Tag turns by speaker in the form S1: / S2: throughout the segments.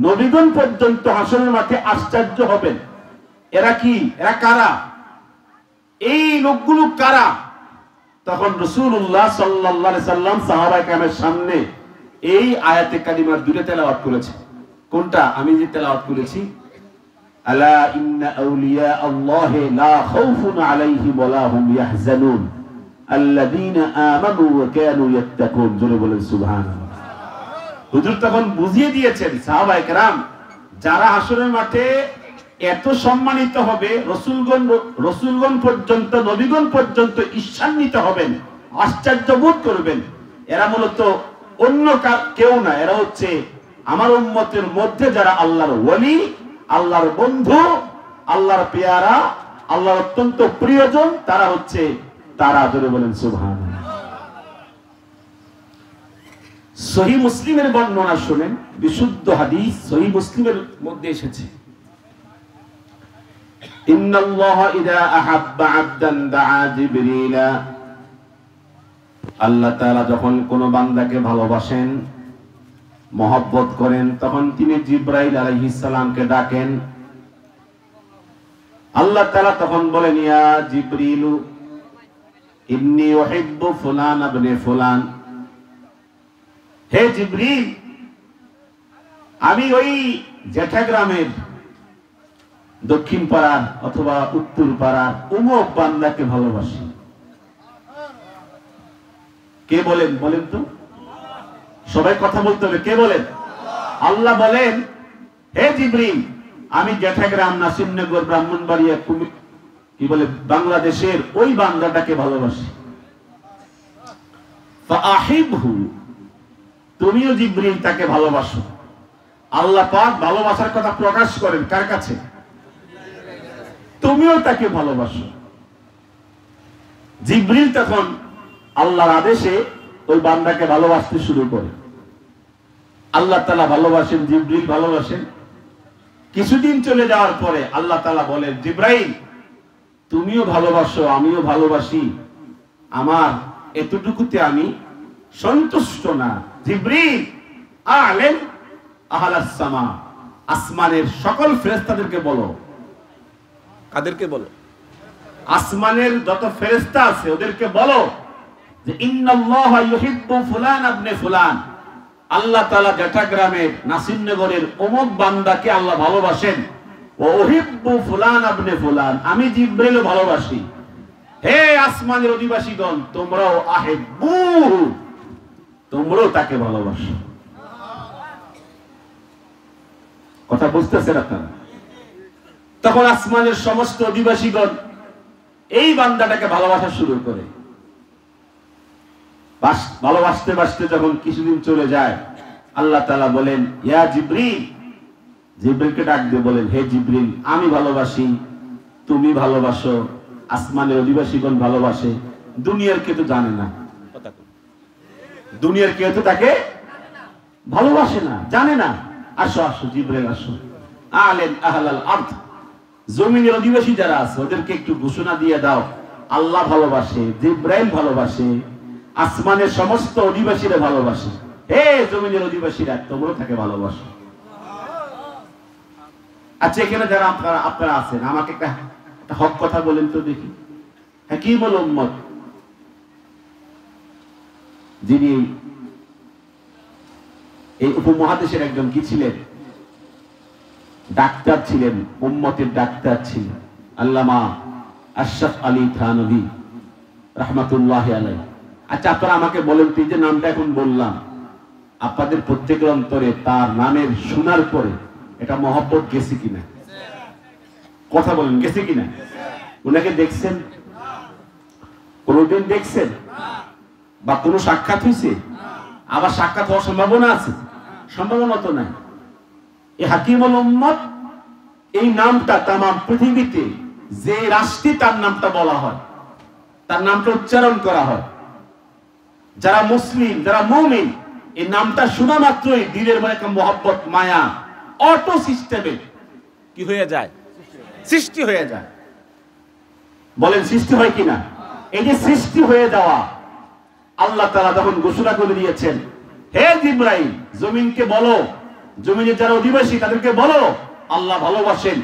S1: নবীগণ পর্যন্ত হাসরের মাঠে আশ্চর্য হবেন। এরা কি? এরা কারা? এই লোকগুলো কারা? তখন রাসূলুল্লাহ সাল্লাল্লাহু আলাইহি সাল্লাম সাহাবায়ে কেরামের সামনে এই আয়াতে কারিমার দুটো তেলাওয়াত করেছে। কোনটা? আমি যে তেলাওয়াত করেছি, আলা ইন্না আউলিয়া আল্লাহি লা খাউফুন আলাইহিম ওয়া লা হুম ইয়াহজানুন আল্লাযীনা আমানু ওয়া কানু ইয়াত্তাকুন। জোরে বলেন সুবহানাল্লাহ। হুজুর তখন বুঝিয়ে দিয়েছেন সাহাবায়ে কেরাম যারা হাসরের মাঠে এত সম্মানিত হবে, রসুলগণ পর্যন্ত, নবীগণ পর্যন্ত ঈর্ষান্বিত হবেন, আশ্চর্য বোধ করবেন, এরা মূলত অন্য কেউ না, এরা হচ্ছে আমার উম্মতের মধ্যে যারা আল্লাহর ওলি, আল্লাহর বন্ধু, আল্লাহর পেয়ারা, আল্লাহর অত্যন্ত প্রিয়জন, তারা হচ্ছে তারা। জোরে বলেন সুবহানাল্লাহ। সহিহ মুসলিমের বর্ণনা শুনেন, বিশুদ্ধ হাদিস সহিহ মুসলিমের মধ্যে এসেছে, ইন্নাল্লাহা ইযা আহাব্বা আবদান দাআ জিবরিলা। আল্লাহ তাআলা যখন কোন বান্দাকে ভালোবাসেন, মহব্বত করেন, তখন তিনি জিবরাইল আলাইহিস সালামকে ডাকেন। আল্লাহ তাআলা তখন বলেন, ইয়া জিবরিলু ইন্নী উহিব্বু ফুলান ইবনে ফুলান। হে জিবরিল, আমি ওই জেঠা গ্রামের দক্ষিণ পাড়ার অথবা উত্তর পাড়ার অমুক বান্দাকে ভালোবাসি। কে বলেন? বলেন তো, সবাই কথা বলতে হবে। কে বলেন? আল্লাহ বলেন, হে জিবরিল, আমি জেঠাগ্রাম, নাসিরনগর, ব্রাহ্মণবাড়িয়া, কি বলে বাংলাদেশের ওই বান্দাটাকে ভালোবাসি। ফাআহিবহু, তুমিও জিবরিল তাকে ভালোবাসো। আল্লাহ পাক ভালোবাসার কথা প্রকাশ করেন কার কাছে? তুমিও তাকে ভালোবাসো। জিবরিল তখন আল্লাহর আদেশে ওই বান্দাকে ভালোবাসতে শুরু করে। আল্লাহ তাআলা ভালোবাসেন, জিবরিল ভালোবাসেন। কিছুদিন চলে যাওয়ার পরে আল্লাহ তাআলা বলেন, জিবরাইল তুমিও ভালোবাসো, আমিও ভালোবাসি, আমার এতটুকুতে আমি সন্তুষ্ট না। জিবরিল আলেন আহলাস সামা, আসমানের সকল ফেরেশতাদেরকে বলো। কাদেরকে বলো? আসমানের যত ফেরেশতা আছে ওদেরকে বলো যে ইন্নাল্লাহা ইউহিব্বু ফুলান ইবনে ফুলান, আল্লাহ তাআলা জেঠাগ্রামের নাসিরনগরের অমুক বান্দাকে আল্লাহ ভালোবাসেন। ওয়া উহিব্বু ফুলান ইবনে ফুলান, আমি জিবরিলও ভালোবাসি। হে আসমানের অধিবাসীগণ, তোমরাও আহিব্বু, তোমরাও তাকে ভালোবাসো। কথা বুঝতেছেন আপনারা? তখন আসমানের সমস্ত অধিবাসীগণ এই বান্দাটাকে ভালোবাসা শুরু করে। ভালোবাসতে বাসতে যখন কিছুদিন চলে যায়, আল্লাহ তাআলা বলেন, ইয়া জিবরিল, জিবরিলকে ডাক দিয়ে বলেন, হে জিবরিল, আমি ভালোবাসি, তুমি ভালোবাসো, আসমানের অধিবাসীগণ ভালোবাসে, দুনিয়ার কেউ তো জানে না। দুনিয়ার কেউ তো তাকে ভালোবাসে না, জানে না। আসো আসো জিবরিল আসো। আলেন আহলাল আরদ, জমিনের অধিবাসী যারা আছে ওদেরকে একটু ঘোষণা দিয়ে দাও, আল্লাহ ভালোবাসে, জিবরাইল ভালোবাসে, আসমানের সমস্ত অধিবাসীরা ভালোবাসে। হে জমিনের অধিবাসীরা, তোমরা তাকে ভালোবাসো। আচ্ছা, এখানে যারা আপনারা আছেন, আমাকে একটা হক কথা বলেন তো দেখি। হ্যাঁ, কি বল উম্মত, যিনি এই উপমহাদেশের একজন কি ছিলেন? ডাক্তার ছিলেন, উম্মতের ডাক্তার ছিলেন, আল্লামা আশরাফ আলী থানভী রাহমাতুল্লাহি আলাইহি। আচ্ছা, আপনারা আমাকে বলেন তো, যে নামটা এখন বললাম, আপনাদের প্রত্যেকের অন্তরে তার নামের শোনার পরে এটা মহব্বত গেছে কিনা? কথা বলেন, গেছে কিনা? উনাকে দেখছেন? কোনদিন দেখছেন? বা কোনো সাক্ষাৎ হয়েছে? আবার সাক্ষাৎ হওয়ার সম্ভাবনা আছে? সম্ভাবনা তো নাই। এই হাকিমুল উম্মত, এই নামটা তামাম পৃথিবীতে যে রাষ্ট্রে তার নামটা বলা হয়, তার নামটা উচ্চারণ করা হয়, যারা মুসলিম, যারা মুমিন, এই নামটা শোনা মাত্রই দিলের মধ্যে একটা মহব্বত, মায়া অটো সিস্টেমে কি হয়ে যায়? সৃষ্টি হয়ে যায়। বলেন সৃষ্টি হয় কিনা? এই যে সৃষ্টি হয়ে যাওয়া, আল্লাহ তাআলা যখন ঘোষণা করে দিয়েছেন, হে জিবরাইল, জমিনকে বলো জমিনের যারা অধিবাসী তাদেরকে বলো আল্লাহ ভালোবাসেন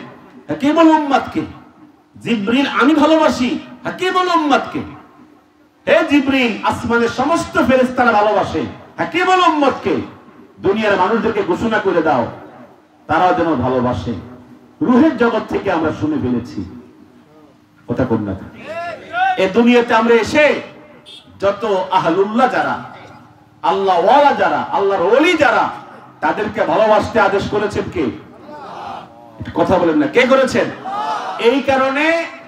S1: কেবল উম্মতকে। জিবরিল আমি ভালোবাসি কেবল উম্মতকে। হে জিবরিল আসমানের সমস্ত ফেরেশতারা ভালোবাসে কেবল উম্মতকে। দুনিয়ার মানুষদেরকে ঘোষণা করে দাও তারাও যেন ভালোবাসে। রূহের জগৎ থেকে আমরা শুনে ফেলেছি, কথা কোন না এই দুনিয়াতে আমরা এসে যত আহলুল্লাহ যারা, আল্লাহ ওয়ালা যারা, আল্লাহর ওলি যারা, তাদেরকে ভালোবাসতে আদেশ করেছেন কে? কথা বলেন না, কে করেছেন? এই কারণে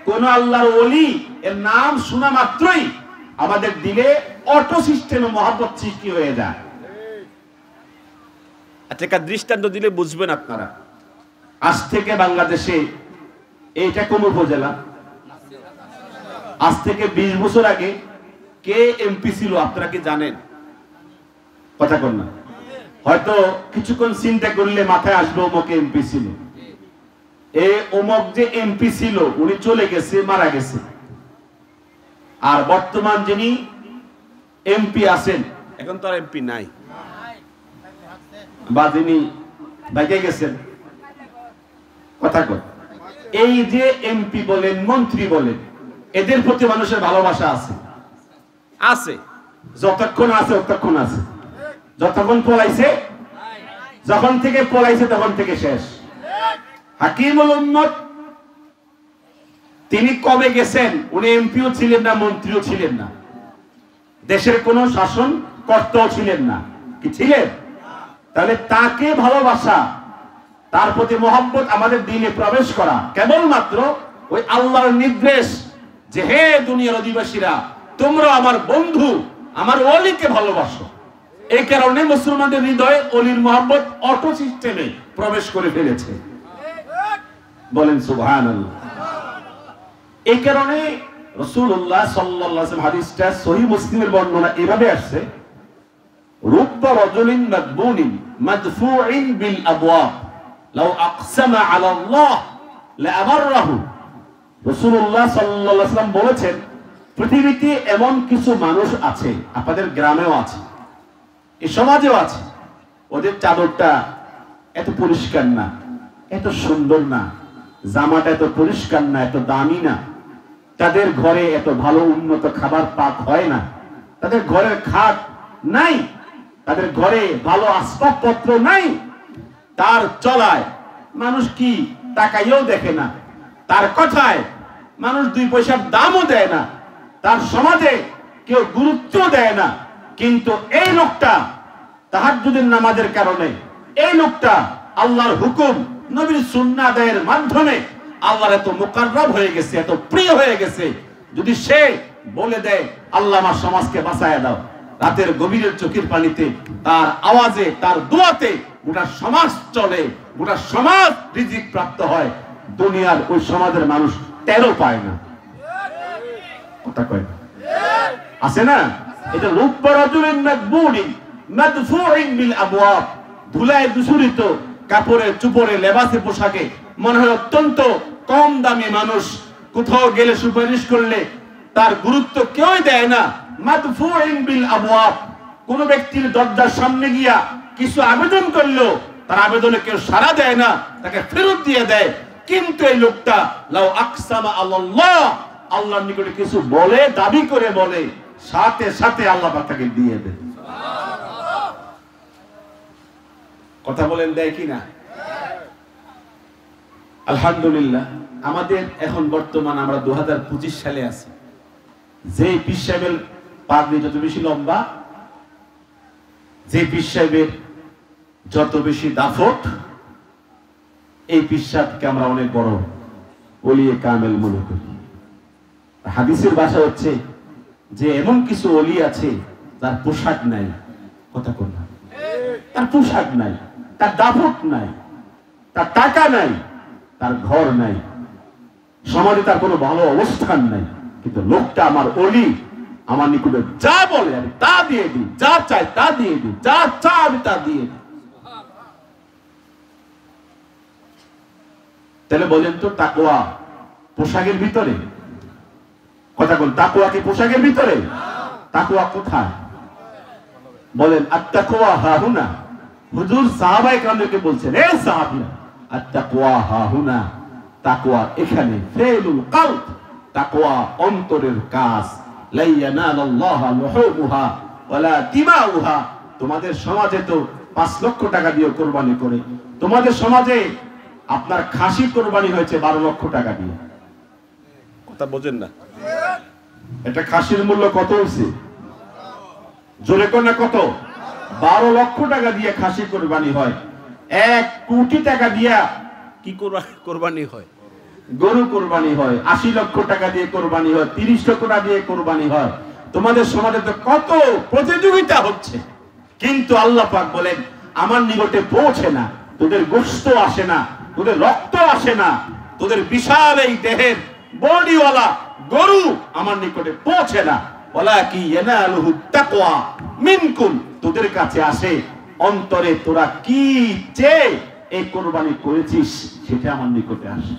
S1: কোন আল্লাহর ওলি এর নাম শোনা মাত্রই আমাদের দিলে অটো সিস্টেমে মহব্বত সৃষ্টি হয়ে যায়। আচ্ছা, একটা দৃষ্টান্ত দিলে বুঝবেন আপনারা। আজ থেকে বাংলাদেশে এইটা কোন উপজেলা? আজ থেকে 20 বছর আগে কে এমপি ছিল আপনারা কি জানেন? কথা কর না। হয়তো কিছুক্ষণ চিন্তা করলে মাথায় আসবে অমুক এমপি ছিল। এই অমুক যে এমপি ছিল উনি চলে গেছে, মারা গেছে। আর বর্তমান যিনি এমপি আছেন এখন তো আর এমপি নাই, বা যিনি বাইকে গেছেন। কথা কর, এই যে এমপি বলেন, মন্ত্রী বলেন, এদের প্রতি মানুষের ভালোবাসা আছে আছে যতক্ষণ আছে ততক্ষণ আছে। যতক্ষণ পলাইছে, যখন থেকে পলাইছে তখন থেকে শেষ। হাকিমুল উম্মত তিনি কবে গেছেন? উনি এমপিও ছিলেন না, মন্ত্রীও ছিলেন না, দেশের কোন শাসন কর্তাও ছিলেন না, কি ছিলেন? তাহলে তাকে ভালোবাসা, তার প্রতি মহব্বত আমাদের দিনে প্রবেশ করা কেবলমাত্র ওই আল্লাহর নির্দেশ যে হে দুনিয়ার অধিবাসীরা তোমরা আমার বন্ধু আমার ওলিকে ভালোবাসো। এই কারণে মুসলমানদের হৃদয়ে ওলির মহব্বত অটো সিস্টেমে প্রবেশ করে ফেলেছে। বলেন সুবহানাল্লাহ। এই কারণে রাসূলুল্লাহ সাল্লাল্লাহু আলাইহি ওয়াসাল্লাম হাদিসটা সহিহ মুসলিমের বর্ণনা এভাবে আসছে, রুব্বা রাজুলিন মাদবুনিন মাদফুইন বিল আবওয়াব লাউ আকসামা আলা আল্লাহ লাআবাররাহু। রাসূলুল্লাহ সাল্লাল্লাহু আলাইহি ওয়াসাল্লাম বলেছেন, পৃথিবীতে এমন কিছু মানুষ আছে, আপনাদের গ্রামেও আছে, এই সমাজেও আছে, ওদের চাদরটা এত পরিষ্কার না, এত সুন্দর না, জামাটা এত পরিষ্কার না, এত দামি না, তাদের ঘরে এত ভালো উন্নত খাবার পাক হয় না, তাদের ঘরের খাট নাই, তাদের ঘরে ভালো আসবাবপত্র নাই, তার চলায় মানুষ কি তাকাইও দেখে না, তার কথায় মানুষ 2 পয়সার দামও দেয় না, তার সমাজে কেউ গুরুত্ব দেয় না। কিন্তু এই লোকটা তাহাজ্জুদের নামাজের কারণে, এই লোকটা আল্লাহর হুকুম নবীর সুন্নাহ আদায়ের মাধ্যমে আল্লাহর এত মুকাররব হয়ে গেছে, এত প্রিয় হয়ে গেছে, যদি সে বলে দেয় আল্লাহ আমার সমাজকে বাঁচায় দাও, রাতের গভীরের চোখের পানিতে, তার আওয়াজে, তার দোয়াতে গোটা সমাজ চলে, গোটা সমাজ রিজিক প্রাপ্ত হয়। দুনিয়ার ওই সমাজের মানুষ টেরও পায় না। কথা কয় না, আছে না? এটা রুব্বা রাজুলিন মাদবুনিন মাদফুইন বিল আবওয়াব, ধুলায় দূষিত কাপড়ে চুপড়ে লেবাসে পোশাকে মনে হয় অত্যন্ত কম দামি মানুষ, কোথাও গেলে সুপারিশ করলে তার গুরুত্ব কেউই দেয় না। মাদফুইন বিল আবওয়াব, কোন ব্যক্তির দরজার সামনে গিয়া কিছু আবেদন করলো তার আবেদনে কেউ সাড়া দেয় না, তাকে ফেরত দিয়ে দেয়। কিন্তু এই লোকটা লাউ আকসামা আল্লাহ, আল্লাহর নিকটে কিছু বলে, দাবি করে বলে, সাথে সাথে আল্লাহ পাক তাকে দিয়ে দেয়। কথা বলেন, দেয় কিনা? আলহামদুলিল্লাহ। আমাদের এখন বর্তমান আমরা 2025 সালে আছি। যে পীর সাহেবের পাগড়ি যত বেশি লম্বা, যে পীর সাহেবের যত বেশি দাফট, এই পীর সাহেবকে আমরা অনেক বড় ওলিয়ে কামেল মনে করি। হাদিসের ভাষা হচ্ছে যে এমন কিছু ওলি আছে তার পোশাক নাই। কথা কোন না, তার পোশাক নাই, তার দাফট নাই, তার টাকা নাই, তার ঘর নাই, সমাজে তার কোনো ভালো অবস্থান নাই, কিন্তু লোকটা আমার ওলি, আমার নিকটে যা বলে আমি তা দিয়ে দিই, যা চাই তা দিয়ে দিই, যা চাই আমি তা দিয়ে দিই। তাহলে বলেন তো তাকওয়া পোশাকের ভিতরে? কথা বল, তাকওয়া কি পোশাকের ভিতরে? তাকওয়া কোথায়? বলেন আত্তাকওয়া হাহুনা, হুজুর সাহাবায়ে কেরামকে বলছেন, এই সাহাবীরা, আত-তাকওয়া হাহুনা, তাকওয়া এখানে, ফিলুল কলব, তাকওয়া অন্তরের কাজ, লা ইয়ানালাল্লাহু লুহুমুহা ওয়ালা দিমাউহা। তোমাদের সমাজে তো 5 লক্ষ টাকা দিয়ে কোরবানি করে, তোমাদের সমাজে আপনার খাসি কোরবানি হয়েছে 12 লক্ষ টাকা দিয়ে। কথা বোঝেন না? এটা খাসির মূল্য কত হয়েছে? জোরে কোন না কত? 12 লক্ষ টাকা দিয়ে খাসি কোরবানি হয়। 1 কোটি টাকা দিয়া কি কোরবানি হয়? গরু কোরবানি হয়। 80 লক্ষ টাকা দিয়ে কোরবানি হয়, 30 লক্ষ টাকা দিয়ে কোরবানি হয়। তোমাদের সমাজে তো কত প্রতিযোগিতা হচ্ছে, কিন্তু আল্লাহ পাক বলেন আমার নিকটে পৌঁছে না, তোদের গোশত আসে না, তোদের রক্ত আসে না, তোদের বিশাল এই দেহের বডিওয়ালা গরু আমার নিকটে পৌঁছে না। ওয়ালাকি ইয়ানালুহু তাকওয়া মিনকুম, তোদের কাছে আসে অন্তরে তোরা কি চেয়ে এই কোরবানি করেছিস সেটা আমার নিকটে আসে।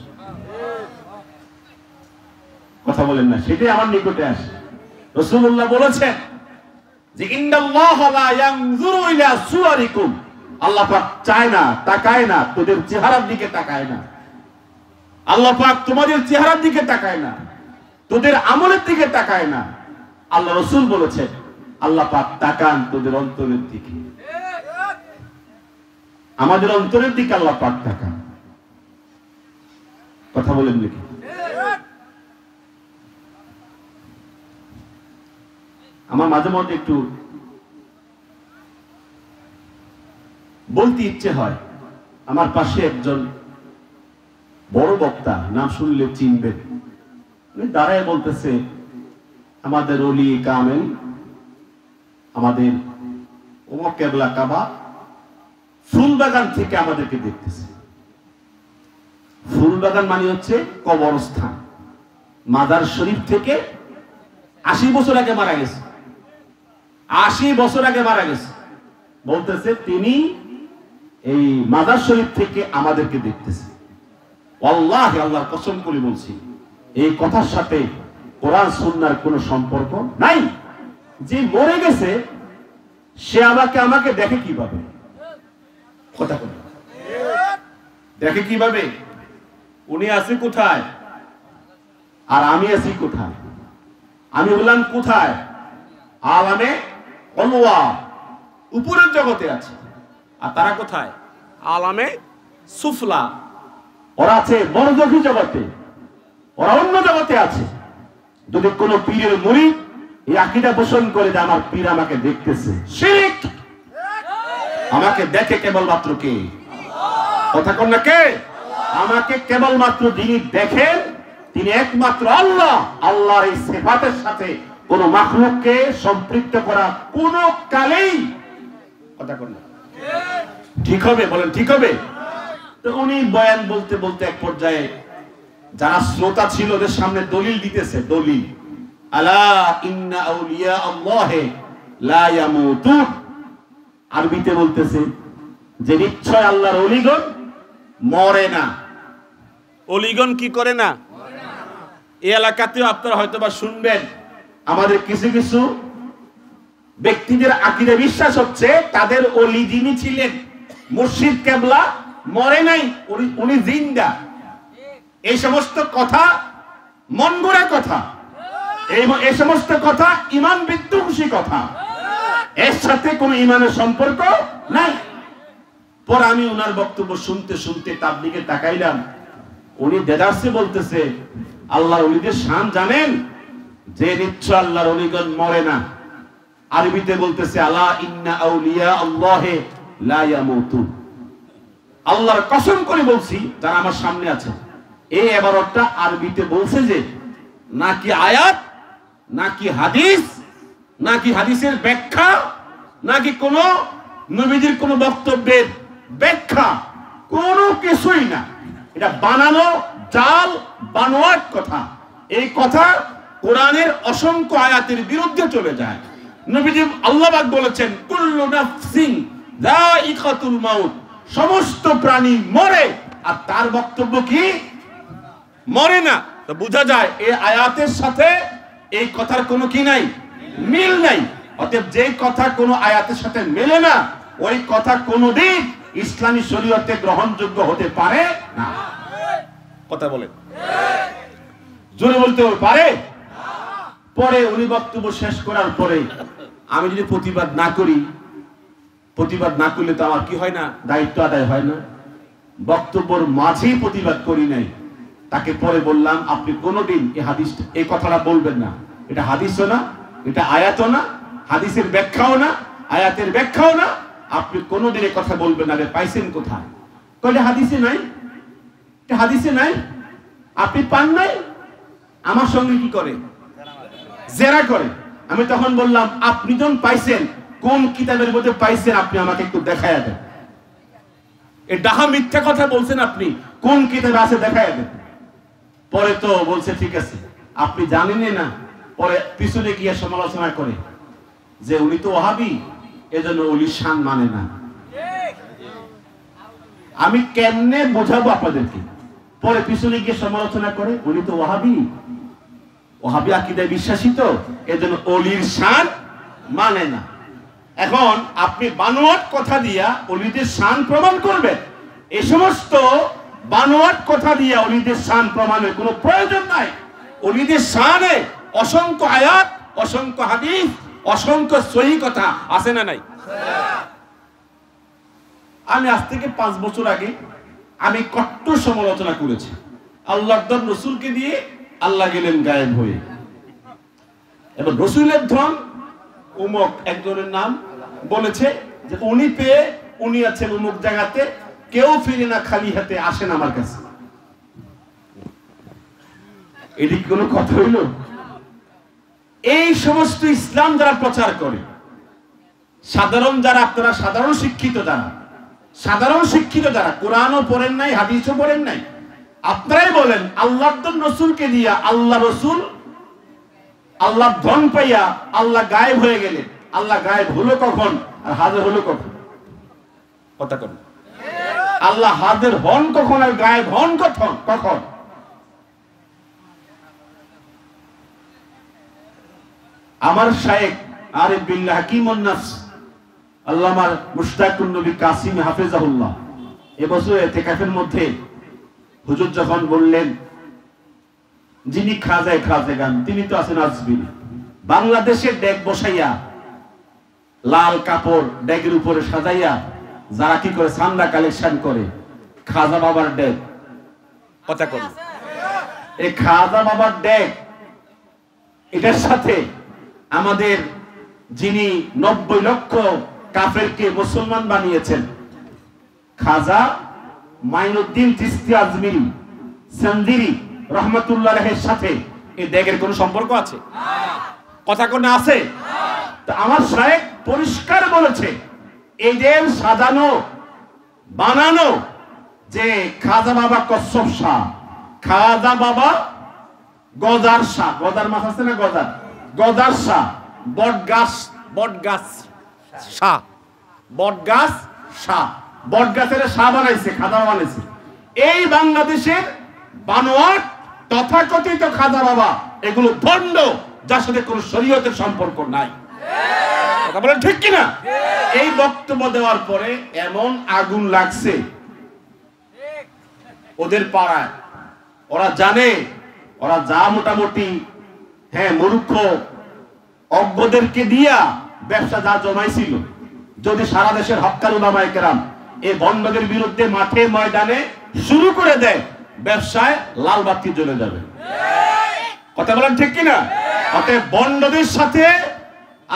S1: কথা বলেন না? সেটাই আমার নিকটে আসে। রাসূলুল্লাহ বলেছেন যে ইন্নাল্লাহা লা ইয়ানজুরু ইলা সুওয়ারিকুম, আল্লাহ পাক চায় না, তাকায় না, তোদের চেহারার দিকে তাকায় না। আল্লাহ পাক তোমাদের চেহারার দিকে তাকায় না, তোদের আমলের দিকে তাকায় না। আল্লাহ রাসূল বলেছেন আল্লাহ পাক তাকান তোদের অন্তরের দিকে। আমাদের অন্তরের দিকে আল্লাহ পাক তাকান। কথা বলেন নাকি? আমার মাঝে মধ্যে একটু বলতে ইচ্ছে হয়। আমার পাশে একজন বড় বক্তা, নাম শুনলে চিনবেন, দাঁড়ায় বলতেছে আমাদের ওলি কামেল, আমাদের ওমর কেবলা কাবা ফুলবাগান থেকে আমাদেরকে দেখতেছে। ফুলবাগান মানে হচ্ছে কবরস্থান। মাদার শরীফ থেকে 80 বছর আগে মারা গেছে, 80 বছর আগে মারা গেছে। বলতেছে তিনি এই মাদার শরীফ থেকে আমাদেরকে দেখতেছে। আল্লাহ আল্লাহর কসম করে বলছি এই কথার সাথে কোরআন সুন্নাহর কোনো সম্পর্ক নাই। যে মরে গেছে সে আমাকে দেখে কিভাবে? কথা বলে দেখে কিভাবে? উনি আছে কোথায় আর আমি আছি কোথায়? আমি বললাম কোথায়? আলামে অলওয়া, উপরের জগতে আছে। আর তারা কোথায়? আলামে সুফলা, ওরা আছে বরজখী জগতে, ওরা অন্য জগতে আছে। যদি কোন পীরের মুরিদ এই আকীদা পোষণ করে যে আমার পীর আমাকে দেখতেছে, শিরক। আমাকে দেখে কেবলমাত্র কে? কথা কন না কে? আমাকে কেবলমাত্র যিনি দেখেন তিনি একমাত্র আল্লাহ। আল্লাহর এই সিফাতের সাথে কোন মাখলুককে সম্পৃক্ত করা কোন কালেই কথা কন না ঠিক হবে? বলেন ঠিক হবে? তো উনি বয়ান বলতে বলতে এক পর্যায়ে যারা শ্রোতা ছিল ওদের সামনে দলিল দিতেছে। দলিল, আলা ইন্না আউলিয়া আল্লাহি লা ইয়ামুতুন। আরবিতে বলতেছে যে নিশ্চয় আল্লাহর ওলিগণ মরে না। ওলিগণ কি করে না? এই এলাকাতেও আপনারা হয়তোবা শুনবেন আমাদের কিছু কিছু ব্যক্তিদের আকীদা বিশ্বাস হচ্ছে তাদের ওলি যিনি ছিলেন মুর্শিদ কেবলা মরে নাই, উনি জিন্দা। এই সমস্ত কথা মন গড়া কথা, এই সমস্ত কথা ঈমান বিধ্বংসী কথা, এর সাথে কোনো ঈমানের সম্পর্ক নাই। পর আমি ওনার বক্তব্য শুনতে শুনতে তার দিকে তাকাইলাম। উনি দেদারসে বলতেছে আল্লাহর ওলিদের শান জানেন যে নিশ্চয় আল্লাহর ওলিগণ মরে না। আরবিতে বলতেছে আলা ইন্না আউলিয়া আল্লাহি লা ইয়ামুতুন। আল্লাহর কসম করে বলছি যারা আমার সামনে আছে, এই ইবারতটা আরবিতে বলছে যে নাকি আয়াত, নাকি হাদিস, নাকি হাদিসের ব্যাখ্যা, নাকি কোন নবীজির কোন বক্তব্যের ব্যাখ্যা, কোনো কিছুই না। এটা বানানো জাল বানোয়াট কথা। এই কথা কোরআনের অসংখ্য আয়াতের বিরুদ্ধে চলে যায়। নবীজি আল্লাহ পাক বলেছেন কুল্লু নাফসিন যায়িকাতুল মাউত, সমস্ত প্রাণী মরে। আর তার বক্তব্য কি? মরে না। তো বোঝা যায় এই আয়াতের সাথে এই কথার কোনো কি নাই? মিল নাই। অতএব যে কথা কোনো আয়াতের সাথে মেলে না ওই কথা কোনোদিন ইসলামী শরীয়তে গ্রহণযোগ্য হতে পারে না। কথা বলেন, জোরে বলতে পারে। পরে উনি বক্তব্য শেষ করার পরে আমি যদি প্রতিবাদ না করি, প্রতিবাদ না করলে তো আমার কি হয় না, দায়িত্ব আদায় হয় না। বক্তব্যের মাঝেই প্রতিবাদ করি নাই। তাকে পরে বললাম, আপনি কোনোদিন এই হাদিস, এই কথাটা বলবেন না। এটা হাদিসও না, এটা আয়াতও না, হাদিসের ব্যাখ্যাও না, আয়াতের ব্যাখ্যাও না। আপনি কোনোদিন এই কথা বলবেন না। পাইছেন কোথায়? কইলে হাদিসে নাই, এটা হাদিসে নাই। আপনি পান নাই? আমার সঙ্গে কি করে? জেরা করে। আমি তখন বললাম, আপনি যখন পাইছেন, কোন কিতাবের মধ্যে পাইছেন আপনি আমাকে একটু দেখায়া দেন। এই ডাহা মিথ্যা কথা বলছেন আপনি, কোন কিতাবে আছে দেখায়া দেন। পরে তো বলছে ঠিক আছে, আপনি জানেনই না। পরে পিছনে গিয়ে সমালোচনা করে যে উনি তো ওয়াহাবি, এজন্য ওলির শান মানে না। আমি কেমনে বোঝাবো আপনাদেরকে? পরে পিছনে গিয়ে সমালোচনা করে উনি তো ওয়াহাবি, ওয়াহাবি আকীদায় বিশ্বাসী, তো এজন্য ওলির শান মানে না। এখন আপনি বানোয়াট কথা দিয়া ওলিদের শান প্রমাণ করবেন? এই সমস্ত বানোয়াট কথা দিয়া ওলিদের শান প্রমাণের কোনো প্রয়োজন নাই। ওলিদের শানে অসংখ্য আয়াত, অসংখ্য হাদিস, অসংখ্য সহি কথা আছে না নাই? আমি আজ থেকে 5 বছর আগে আমি কট্টর সমালোচনা করেছি। আল্লাহর রসুলকে দিয়ে আল্লাহ গেলেন গায়েব হয়ে। এবার রসুলের ধন উমক একজনের নাম বলেছে যে উনি পেয়ে উনি আছেন উমুক জায়গাতে, কেউ ফিরে না খালি হাতে আসেন আমার কাছে। এদিক কোনো কথা হইল? এই সমস্ত ইসলাম যারা প্রচার করে, সাধারণ যারা, আপনারা সাধারণ শিক্ষিত যারা, সাধারণ শিক্ষিত যারা কোরআনও পড়েন নাই, হাদিসও পড়েন নাই, আপনারাই বলেন আল্লাহর রসুলকে দিয়া আল্লাহ রসুল আল্লাহ ধন পাইয়া আল্লাহ গায়েব হয়ে গেলেন। আল্লাহ গায়েব হলো কখন আর হাজির হলো কখন? কথা কন। আল্লাহ হাজির হন কখন আর গায়েব হন কখন? কখন? আমার শায়েখ আরিফ বিল্লাহ হাকিমুন নাফস আল্লামা মুশতাকুন নবী কাসিম হাফেজাহুল্লাহ এবছর ইতিকাফের মধ্যে হুজুর যখন বললেন, যিনি খাজায় খাজেগান, তিনি তো আছেন আজমির, বাংলাদেশের ডেক বসাইয়া লাল কাপড় ডেকের উপরে সাজাইয়া যারা কি করে চান্দা কালেকশন করে, খাজা বাবার ডেক। কথা কর। এই খাজা বাবার ডেক, এটার সাথে আমাদের যিনি 90 লক্ষ কাফেরকে মুসলমান বানিয়েছেন, খাজা মাইনুদ্দিন চিশতি আজমিরি সন্দিরি রহমতুল্লাহের সাথে এই ডেকের কোন সম্পর্ক আছে? কথা কোন আছে? তো আমার শায়েখ পরিষ্কার বলেছে, এই ডেক সাজানো বানানো যে খাজা বাবা কচ্ছপ শাহ, খাজা বাবা গজার শাহ, গজার মাছ আছে না, গজার, গজার শাহ, বটগাছ, বটগাছ শাহ, বটগাছ শাহ, বটগাছের শাহ বানাইছে, খাজা বানাইছে। এই বাংলাদেশের বানোয়াট তথাকথিত খাজা বাবা, এগুলো ভণ্ড, যার সাথে কোন শরীয়তের সম্পর্ক নাই। কথা বলেন ঠিক কিনা? এই বক্তব্য দেওয়ার পরে এমন আগুন লাগছে ওদের পাড়ায়। ওরা জানে, ওরা যা মোটামুটি মূর্খ অজ্ঞদেরকে দিয়া ব্যবসা যা জমাইছিল, যদি সারা দেশের হক্কার উলামায়ে কেরাম এই বন্ডদের বিরুদ্ধে মাঠে ময়দানে শুরু করে দেয়, ব্যবসায় লাল বাতি জ্বলে যাবে। কথা বলেন ঠিক কিনা? অতএব বন্ডদের সাথে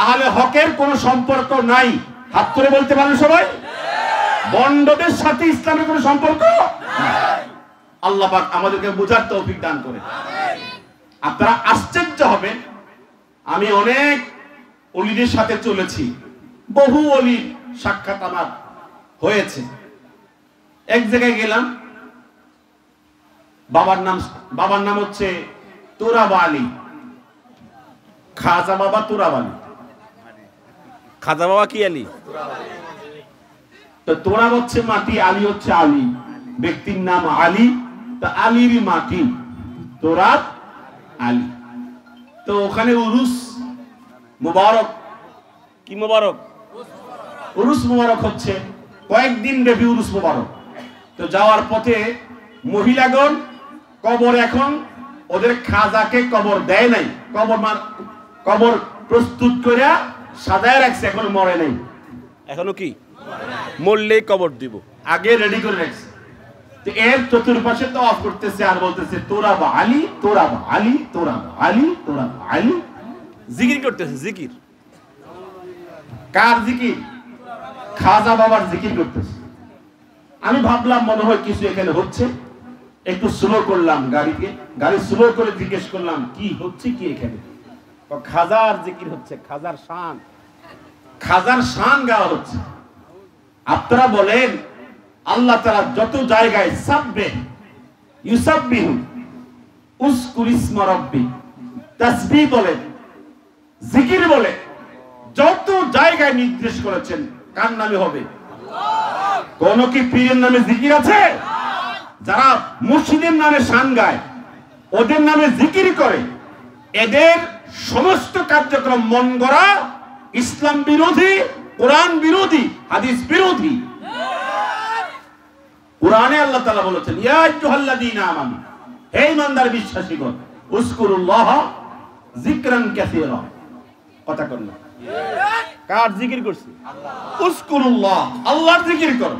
S1: আহলে হকের কোনো সম্পর্ক নাই। হাত করে বলতে পারেন সবাই? বন্ডদের সাথে ইসলামের কোনো সম্পর্ক নাই। আল্লাহ পাক আমাদেরকে বুঝার তৌফিক দান করে। আপনারা আশ্চর্য হবেন, আমি অনেক ওলিদের সাথে চলেছি, বহু ওলির সাক্ষাৎ আমার হয়েছে। এক জায়গায় গেলাম, বাবার নাম হচ্ছে তোরাব আলী, খাজা বাবা তোরাব আলী। খাজা বাবা কি আলী? তো তোরাব হচ্ছে মাটি, আলী হচ্ছে আলী, ব্যক্তির নাম আলী, তো আলীরই মাটি তোরাব আলী। তো ওখানে উরুস মুবারক, কি মুবারক? উরুস মুবারক হচ্ছে, কয়েকদিন ব্যাপী উরুস মুবারক। তো যাওয়ার পথে মহিলাগণ কবর, এখন ওদের খাজাকে কবর দেয় নাই, কবর প্রস্তুত করে সাজায় রাখছে, এখন মরে নাই,
S2: এখনো কি মরলেই কবর দিব,
S1: আগে রেডি করে রাখছে। তো এর চতুর্পাশে তাওয়াফ করতেছে আর বলতেছে তোরা বা আলী, তোরা বা আলী, তোরা বা আলী, তোরা বা আলী,
S2: জিকির করতেছে। জিকির
S1: কার জিকির? খাজা বাবার জিকির করতেছে। আমি ভাবলাম মনে হয় কিছু এখানে হচ্ছে, একটু স্লো করলাম গাড়িকে, গাড়ি স্লো করে জিজ্ঞেস করলাম কি হচ্ছে কি এখানে। খাজার জিকির হচ্ছে, খাজার শান, খাজার শান গাওয়া হচ্ছে। আপনারা বলেন আল্লাহ তাআলা যত জায়গায় সাব্বিহ ইউসাব্বিহু উযকুর ইসমা রাব্বি, তাসবিহ বলেন, জিকির বলে, যত জায়গায় নির্দেশ করেছেন কার নামে হবে? কোন কি পীরের নামে জিকির আছে? যারা মুর্শিদের নামে শান গায়, ওদের নামে জিকির করে, এদের সমস্ত কার্যক্রম মন গড়া, ইসলাম বিরোধী, কোরআন বিরোধী, হাদিস বিরোধী। কোরআনে আল্লাহ তাআলা বলেছেন ইয়া আইয়ুহাল্লাযীনা আমানু, হে ঈমানদার বিশ্বাসীগণ, উযকুরুল্লাহ যিকরান কাসীরা। কথা কর না,
S2: কার জিকির করছে?
S1: উযকুরুল্লাহ, আল্লাহর জিকির করো।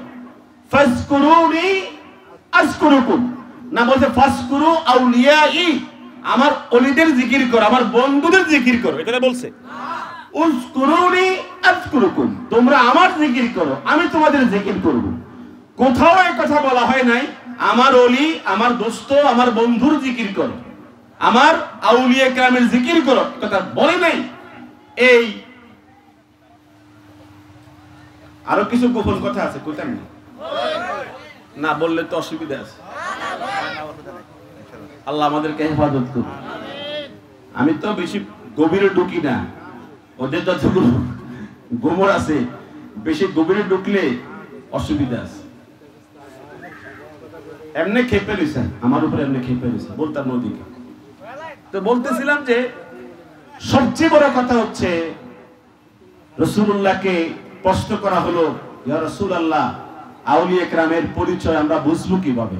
S1: ফাজকুরুনি আযকুরুকুম, না বলতে ফাজকুরু আউলিয়াই, আমার ওলিদের জিকির করো, আমার বন্ধুদের জিকির করো,
S2: এটা বলছে।
S1: উযকুরুনি আযকুরুকুম, তোমরা আমার জিকির করো, আমি তোমাদের জিকির করব। কোথাও এই কথা বলা হয় নাই আমার ওলি, আমার দোস্ত, আমার বন্ধুর জিকির করো, আমার আউলিয়া কেরামের জিকির করো, কথা বলে নাই। এই আরো কিছু গোপন কথা আছে, কোথায় না বললে তো অসুবিধা আছে। আল্লাহ আমাদেরকে হেফাজত করুন। আমি তো বেশি গভীরে ঢুকি না, ওদের যতগুলো গোমর আছে বেশি গভীরে ঢুকলে অসুবিধা আছে। এমনি খেপে রয়েছেন আমার উপরে, এমনি খেপে রয়েছেন, বলতাম নদীকে। তো বলতেছিলাম যে সবচেয়ে বড় কথা হচ্ছে রাসূলুল্লাহকে প্রশ্ন করা হলো, ইয়া রাসূলুল্লাহ, আউলিয়া কেরামের পরিচয় আমরা বুঝবো কিভাবে?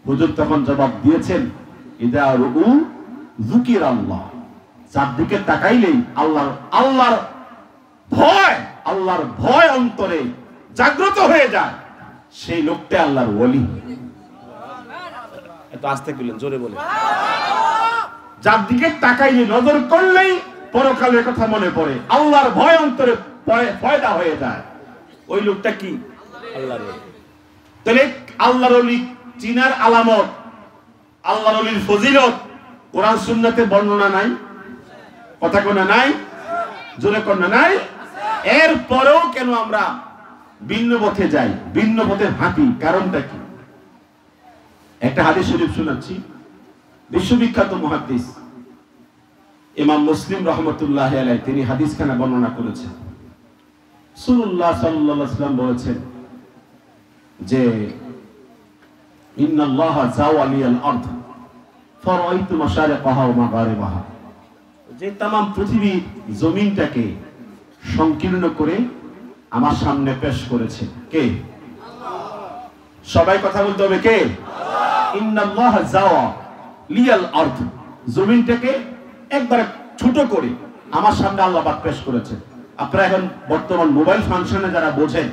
S1: হুজুর তখন জবাব দিয়েছেন ইদা রুউ যিকিরাল্লাহ, চারদিকে তাকাইলেই আল্লাহর ভয় অন্তরে জাগ্রত হয়ে যায়, সেই লোকটা আল্লাহর ওলি।
S2: এত আস্তে বললেন, জোরে বলে।
S1: যার দিকে তাকাইলে, নজর করলেই পরকালের কথা মনে পড়ে, আল্লাহর ভয় অন্তরে পয়দা হয়ে যায়, ওই লোকটা কি?
S2: আল্লাহর ওলি।
S1: তাহলে আল্লাহর ওলি চিনার আলামত, আল্লাহর ওলির ফজিলত কোরআন সুন্নাতে বর্ণনা নাই? কথা কোনা নাই? জোরে কোনা নাই? এরপরেও কেন আমরা ভিন্ন পথে যাই, ভিন্ন পথে হাঁটি? কারণটা কি? একটা হাদিস শরীফ শোনাচ্ছি। বিশ্ববিখ্যাত মুহাদ্দিস ইমাম মুসলিম রাহমাতুল্লাহি আলাইহি তিনি হাদিসখানা বর্ণনা করেছেন। রাসূলুল্লাহ সাল্লাল্লাহু আলাইহি ওয়াসাল্লাম বলেছেন যে ইন্নাল্লাহা যাওয়ালিয়াল আরদ ফারাআইতু মাশারিকাহা ওয়া মাগারিবাহা, যে तमाम পৃথিবী জমিনটাকে সংকীর্ণ করে আমার সামনে পেশ করেছে কে? আল্লাহ। সবাই কথা বলতে হবে কে? আল্লাহ। ইন্নাল্লাহা যাওয়ালিয়াল আরদ, জমিনটাকে একবারে ছোট করে আমার সামনে আল্লাহ পাক পেশ করেছে। আপনারা এখন বর্তমান মোবাইল ফাংশনে যারা বোঝেন,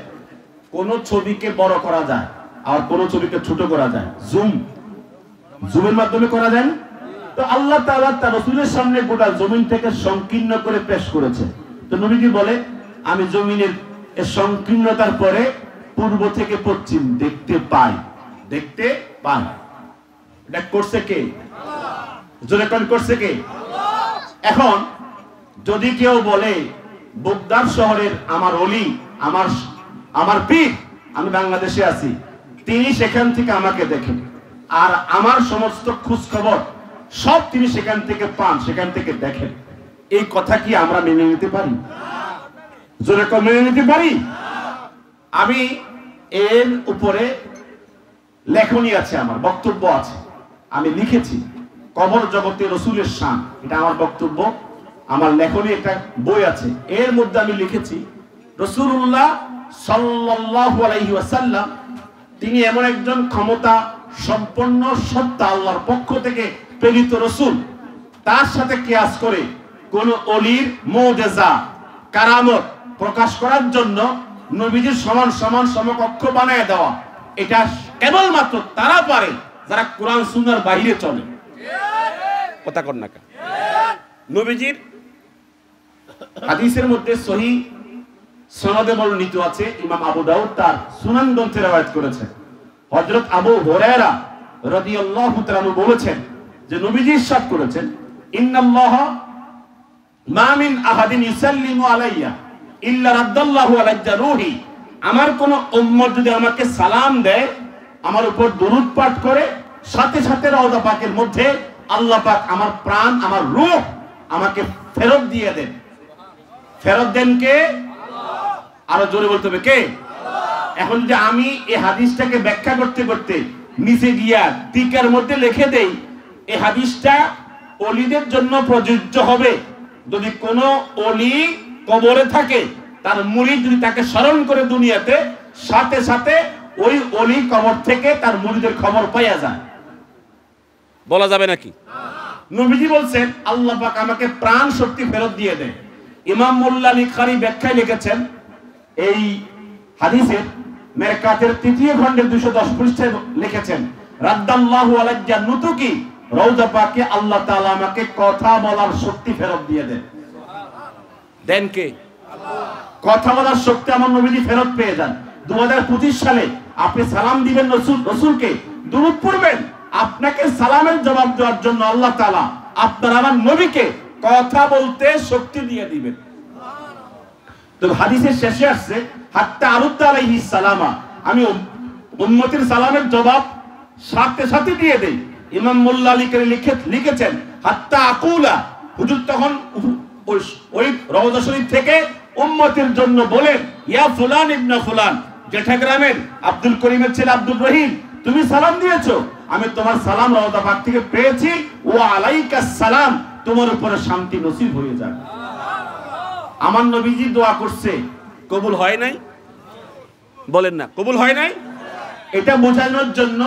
S1: কোন ছবিকে বড় করা যায় আর কোন ছবিকে ছোট করা যায়, জুমের মাধ্যমে করা যায়। তো আল্লাহ তাআলা তার রাসূলের সামনে গোটা জমিনটাকে সংকীর্ণ করে পেশ করেছে। তো নবীজি বলে আমি জমিনের এই সংকীর্ণতার পরে পূর্ব থেকে পশ্চিম দেখতে পাই। এটা করছে কে? আল্লাহ। জোরে কোন করছে কে? আল্লাহ। এখন যদি কেউ বলে বুগদার শহরের আমার ওলি, আমার পীর, আমি বাংলাদেশে আছি, তিনি সেখান থেকে আমাকে দেখেন, আর আমার সমস্ত খোঁজ খবর সব তিনি সেখান থেকে পান, সেখান থেকে দেখেন, এই কথা কি আমরা মেনে নিতে পারি? জোরে কোন মেনে নিতে পারি? আমি এর উপরে লেখনী আছে, আমার বক্তব্য আছে, আমি লিখেছি কবর জগতে রাসূলের শান, এটা আমার বক্তব্য, আমার লেখনী একটা বই আছে, এর মধ্যে আমি লিখেছি রাসূলুল্লাহ সাল্লাল্লাহু আলাইহি ওয়াসাল্লাম তিনি এমন একজন ক্ষমতা সম্পন্ন সত্তা আল্লাহর পক্ষ থেকে প্রেরিত রাসূল, তার সাথে কিয়াস করে কোন ওলির মুজিজা কারামত প্রকাশ করার জন্য নবীজির সমান সমান সমকক্ষ বানায় দেওয়া, এটা কেবলমাত্র তারা পারে যারা কোরআন সুন্নাহর বাইরে চলে।
S2: কথা কর না। নবীজির
S1: হাদিসের মধ্যে সহিহ সনদে বর্ণিত আছে, ইমাম আবু দাউদ তার সুনান গ্রন্থে রওয়ায়াত করেছেন, হযরত আবু হুরায়রা রাদিয়াল্লাহু তাআলা বলেছেন যে নবীজি ইরশাদ করেছেন, ইন্নাল্লাহা মা মিন আহাদিন ইউসাল্লিমু আলাইয়া ইল্লা রাদ্দাল্লাহু আলাইয়া রূহি, আমার কোন উম্মত যদি আমাকে সালাম দেয়, আমার উপর দরুদ পাঠ করে, সাথে সাথে রওজা পাকের মধ্যে আল্লাহ পাক আমার প্রাণ, আমার রূহ আমাকে ফেরত দিয়ে দেন। ফেরত দেন কে? আরো জোরে বলতে হবে কে? এখন যদি আমি এই হাদিসটাকে ব্যাখ্যা করতে করতে নিচে গিয়া টিকার মধ্যে লিখে দেই, এই হাদিসটা ওলিদের জন্য প্রযোজ্য হবে যদি কোনো ওলি কবরে থাকে, তার মুরিদ যদি তাকে স্মরণ করে দুনিয়াতে, সাথে সাথে ওই ওলি কবর থেকে তার মুরিদের খবর পাওয়া যায়।
S2: বলা যাবে নাকি?
S1: নবীজি বলছেন আল্লাহ পাক আমাকে প্রাণ শক্তি ফেরত দিয়ে দেয়। ইমাম মোল্লা লিখারি ব্যাখ্যায় লিখেছেন এই হাদিসের মেরকাতের 3য় খণ্ডের 210 পৃষ্ঠায় লিখেছেন, রাদ্দাল্লাহু আলাইয়া নুতুকি, রওজা পাকে আল্লাহ তাআলা আমাকে কথা বলার শক্তি ফেরত দিয়ে দেন।
S2: দেন কে?
S1: কথা বলার শক্তি আমার নবীজি ফেরত পেয়ে যান। 2025 সালে আপনি সালাম দিবেন রাসূলকে, দুরূদ পড়বেন, আপনাকে সালামের জবাব দেওয়ার জন্য আল্লাহ তাআলা আপনার আমার নবীকে কথা বলতে শক্তি দিয়ে দিবেন। তো হাদিসের শেষে আসছে হাত্তা আরুদ্দা আলাইহিস সালামা, আমি উম্মতের সালামের জবাব সাথে সাথে দিয়ে দেই। ইমাম মোল্লা লিখেছেন হাত্তা আকুলা, হুজুর তখন ওই রওজা শরীফ থেকে উম্মতের জন্য বলেন, ইয়া ফুলান ইবনে ফুলান, জেঠা গ্রামের আব্দুল করিমের ছেলে আব্দুল রহিম, তুমি সালাম দিয়েছো, আমি তোমার সালাম রওজা পাক থেকে পেয়েছি, ওয়া আলাইকাস সালাম, তোমার উপরে শান্তি নসিব হয়ে যাক। আমার নবীজি দোয়া করছে,
S2: কবুল হয় নাই? বলেন না, কবুল হয় নাই?
S1: এটা বোঝানোর জন্য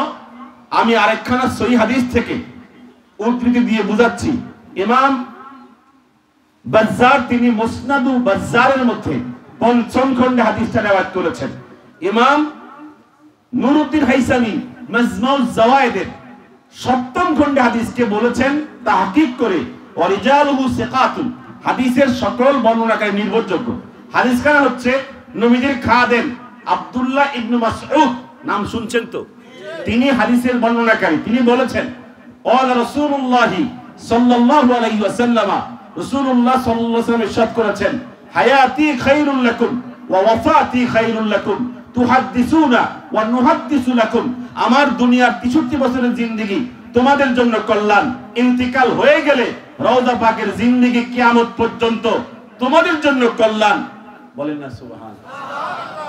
S1: আমি আরেকখানা সহিহ হাদিস থেকে উদ্ধৃতি দিয়ে বুঝাচ্ছি। ইমাম বাজ্জার তিনি মুসনাদু বাজ্জারের মধ্যে 5ম খণ্ডে হাদিসটা রওয়ায়াত করেছেন। ইমাম নুরউদ্দিন হাইসামি মাজমাউজ জাওয়ায়েদের 7ম খণ্ডে হাদিসকে বলেছেন তাহকিক করে, ওয়ারিজালুহু সিকাতুন, হাদিসের সকল বর্ণনাকারী নির্ভরযোগ্য। হাদিসখানা হচ্ছে নবীজির খাদেম আব্দুল্লাহ ইবনে মাসউদ, নাম শুনছেন তো, তিনি হাদিসের বর্ণনাকারী। তিনি বলেছেন, ক্বালা রাসূলুল্লাহি সাল্লাল্লাহু আলাইহি ওয়াসাল্লাম, রাসূলুল্লাহ সাল্লাল্লাহু আলাইহি ওয়াসাল্লাম ইরশাদ করেছেন, হায়াতি খায়রুল লাকুম ওয়া ওয়াফাতি খায়রুল লাকুম তুহাদ্দিসুনা ওয়া নুহাদ্দিসু লাকুম, আমার দুনিয়ার 63 বছরের জিন্দেগি তোমাদের জন্য কল্যাণ, ইন্তিকাল হয়ে গেলে রওজা পাকের জিন্দেগি কিয়ামত পর্যন্ত তোমাদের জন্য কল্যাণ। বলেন না সুবহানাল্লাহ।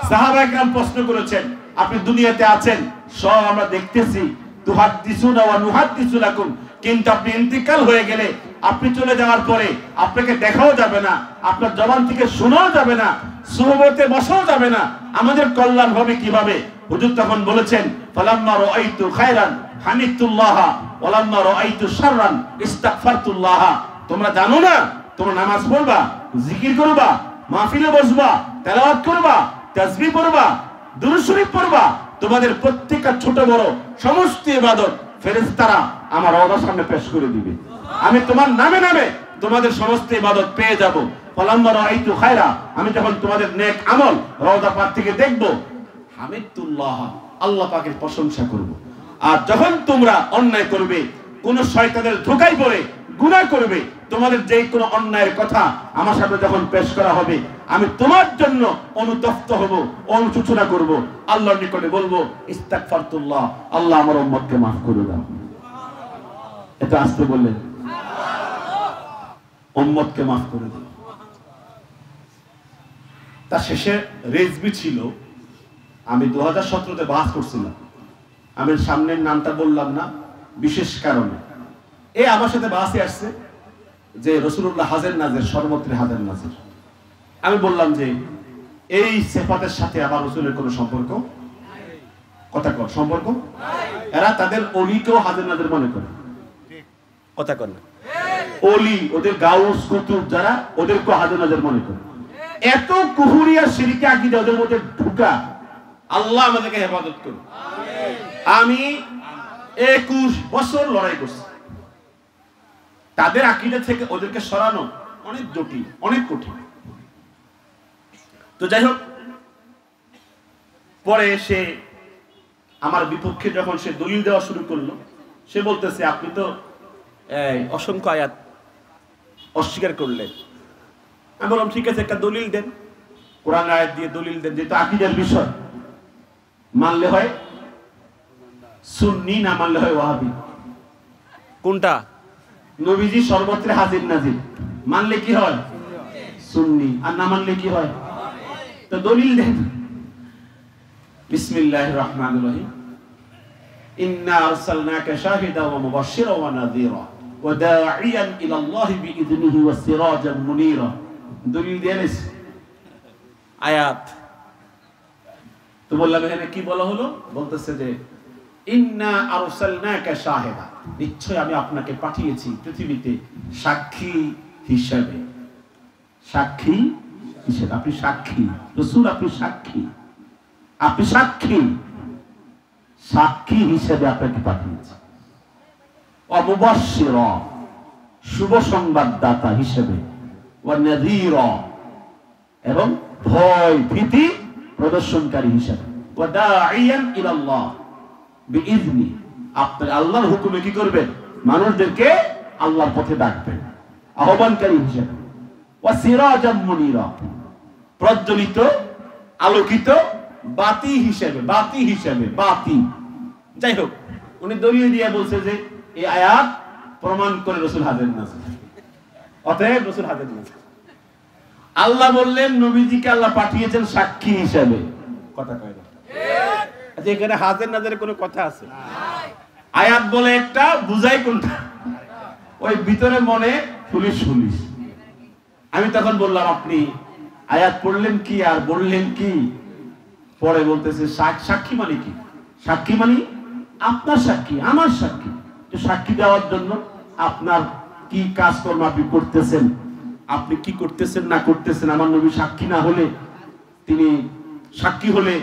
S1: সাহাবায়ে কেরাম প্রশ্ন করেছেন, আপনি দুনিয়াতে আছেন, সব আমরা দেখতেছি, তুহাদ্দিসুনা ওয়া নুহাদ্দিসু লাকুম, কিন্তু আপনি ইন্তিকাল হয়ে গেলে, আপনি চলে যাওয়ার পরে আপনাকে দেখাও যাবে না, আপনার জবান থেকে শোনাও যাবে না, সুহবতে বসাও যাবে না, আমাদের কল্যাণ হবে কিভাবে? হুজুর তখন বলেছেন, ফালাম্মা রাআইতু খায়রান হামিদতুল্লাহ ওয়া লাম্মা রাআইতু শাররান ইস্তাগফারতুল্লাহ, তোমরা জানো না, তোমরা নামাজ পড়বা, জিকির করবা, মাহফিলে বসবা, তেলাওয়াত করবা, তাসবিহ পড়বা, দুরূদ শরীফ পড়বা, তোমাদের প্রত্যেকটা ছোট বড় সমস্ত ইবাদত ফেরেশতারা আমার রওজার সামনে পেশ করে দিবে, আমি তোমার নামে নামে তোমাদের সমস্ত ইবাদত পেয়ে যাব। ফালাম্মা রাআইতু খায়রা, আমি যখন তোমাদের নেক আমল রওজা পাক থেকে দেখব, হামিদতুল্লাহ, আল্লাহ পাকের প্রশংসা করব। আর যখন তোমরা অন্যায় করবে, কোন শয়তানের ধোঁকায় পড়ে গুনাহ করবে, তোমাদের যে কোনো অন্যায়ের কথা আমার সামনে যখন পেশ করা হবে, আমি তোমার জন্য অনুতপ্ত হব, অনুশোচনা করব, আল্লাহর নিকটে বলবো ইস্তাগফারতুল্লাহ, আল্লাহ আমার উম্মতকে মাফ করে দাও। এটা আসতে বললেন, উম্মতকে মাফ করে দাও। তার শেষে রেজবি ছিল, আমি 2017-তে বাস করছিলাম, আমি সামনের নামটা বললাম না বিশেষ কারণে। আমার সাথে বাসে আসছে যে রাসূলুল্লাহ হাজের নাজের, সর্বত্র হাজের নাজের। আমি বললাম যে এই সিফাতের সাথে আবার রাসূলের কোনো সম্পর্ক, কথা কর সম্পর্ক। এরা তাদের অলিকেও হাজির নাজির মনে করে,
S2: কথা কর না।
S1: অলি ওদের গাউস কুতুব যারা, ওদেরকেও হাজির নাজির মনে করে। এত কুহুরিয়া শিরকে আকীদা ওদের মধ্যে ঢুকা। আল্লাহ আমাদেরকে হেফাজত করুন। আমি 21 বছর লড়াই করছি। তাদের আকীদা থেকে ওদেরকে সরানো অনেক জটিল, অনেক কঠিন। তো যাই হোক, পরে সে আমার বিপক্ষে যখন সে দলিল দেওয়া শুরু করলো, সে বলতেছে আপনি তো
S2: অসংখ্য আয়াত
S1: অস্বীকার করলেন। আমি বললাম ঠিক আছে, একটা দলিল দেন, কোরআন আয়াত দিয়ে দলিল দেন, যেহেতু আকীদার বিষয়। মানলে হয় সুন্নি, না মানলে হয় ওয়াহাবি।
S2: কোনটা?
S1: নবীজি সর্বত্র হাজির নাজির, মানলে কি হয় সুন্নি, আর না মানলে কি হয়? তো দলিল দেন। বিসমিল্লাহির রহমানির রহিম। ইন্না আরসালনাকা শাহিদাও ওয়া মুবাশশিরাও ওয়া নাযীরা ওয়া দাঈয়ান ইলাল্লাহি বিইذনিহি ওয়া সিরাজাম মুনীরা। দলিল দেনিস আয়াত। তো বললাম এখানে কি বলা হলো? বলতেছে যে ইন্না আরসালনাকা শাহিদা, নিশ্চয় আমি আপনাকে পাঠিয়েছি পৃথিবীতে সাক্ষী হিসেবে। সাক্ষী হিসেবে, আপনি সাক্ষী রাসূল, আপনি সাক্ষী, আপনি সাক্ষী, সাক্ষী হিসেবে আপনাকে পাঠিয়েছি। ওয়া মুবাশশিরা, শুভ সংবাদদাতা হিসেবে, ওয়া নাযীরা, এবং ভয় ভীতি প্রদর্শনকারী হিসেবে, ওয়া দাঈয়ান ইলাল্লাহ বিইذনি, আপনি আল্লাহর হুকুমে কি করবেন? মানুষদেরকে আল্লাহর পথে ডাকবেন, আহ্বানকারী হিসেবে, ওয়া সিরাজাম মুনীরা, প্রজ্বলিত আলোকিত বাতি হিসেবে, বাতি হিসেবে, বাতি। যাই হোক, উনি দলিল দিয়ে বলছে যে এই আয়াত প্রমাণ করে রাসূল হাজির নাজির, অতএব রাসূল হাজির নাজির। আল্লাহ বললেন নবীজিকে আল্লাহ পাঠিয়েছেন সাক্ষী হিসেবে, কথা কয় না।
S2: আচ্ছা, এখানে হাজির নাজিরের কোনো কথা আছে?
S1: আয়াত বলে একটা, বুঝাই কোনটা? ওই ভিতরে মনে পুলিশ পুলিশ। আমি তখন বললাম আপনি আয়াত পড়লেন কি আর বললেন কি? পরে বলতেছে সাক্ষী মানে কি? সাক্ষী মানে আপনার সাক্ষী, আমার সাক্ষী। সাক্ষী দেওয়ার জন্য আপনার কি কাজকর্ম আপনি করতেছেন, আপনি কি করতেছেন না করতেছেন, আমার নবী সাক্ষী না হলে, তিনি সাক্ষী হলে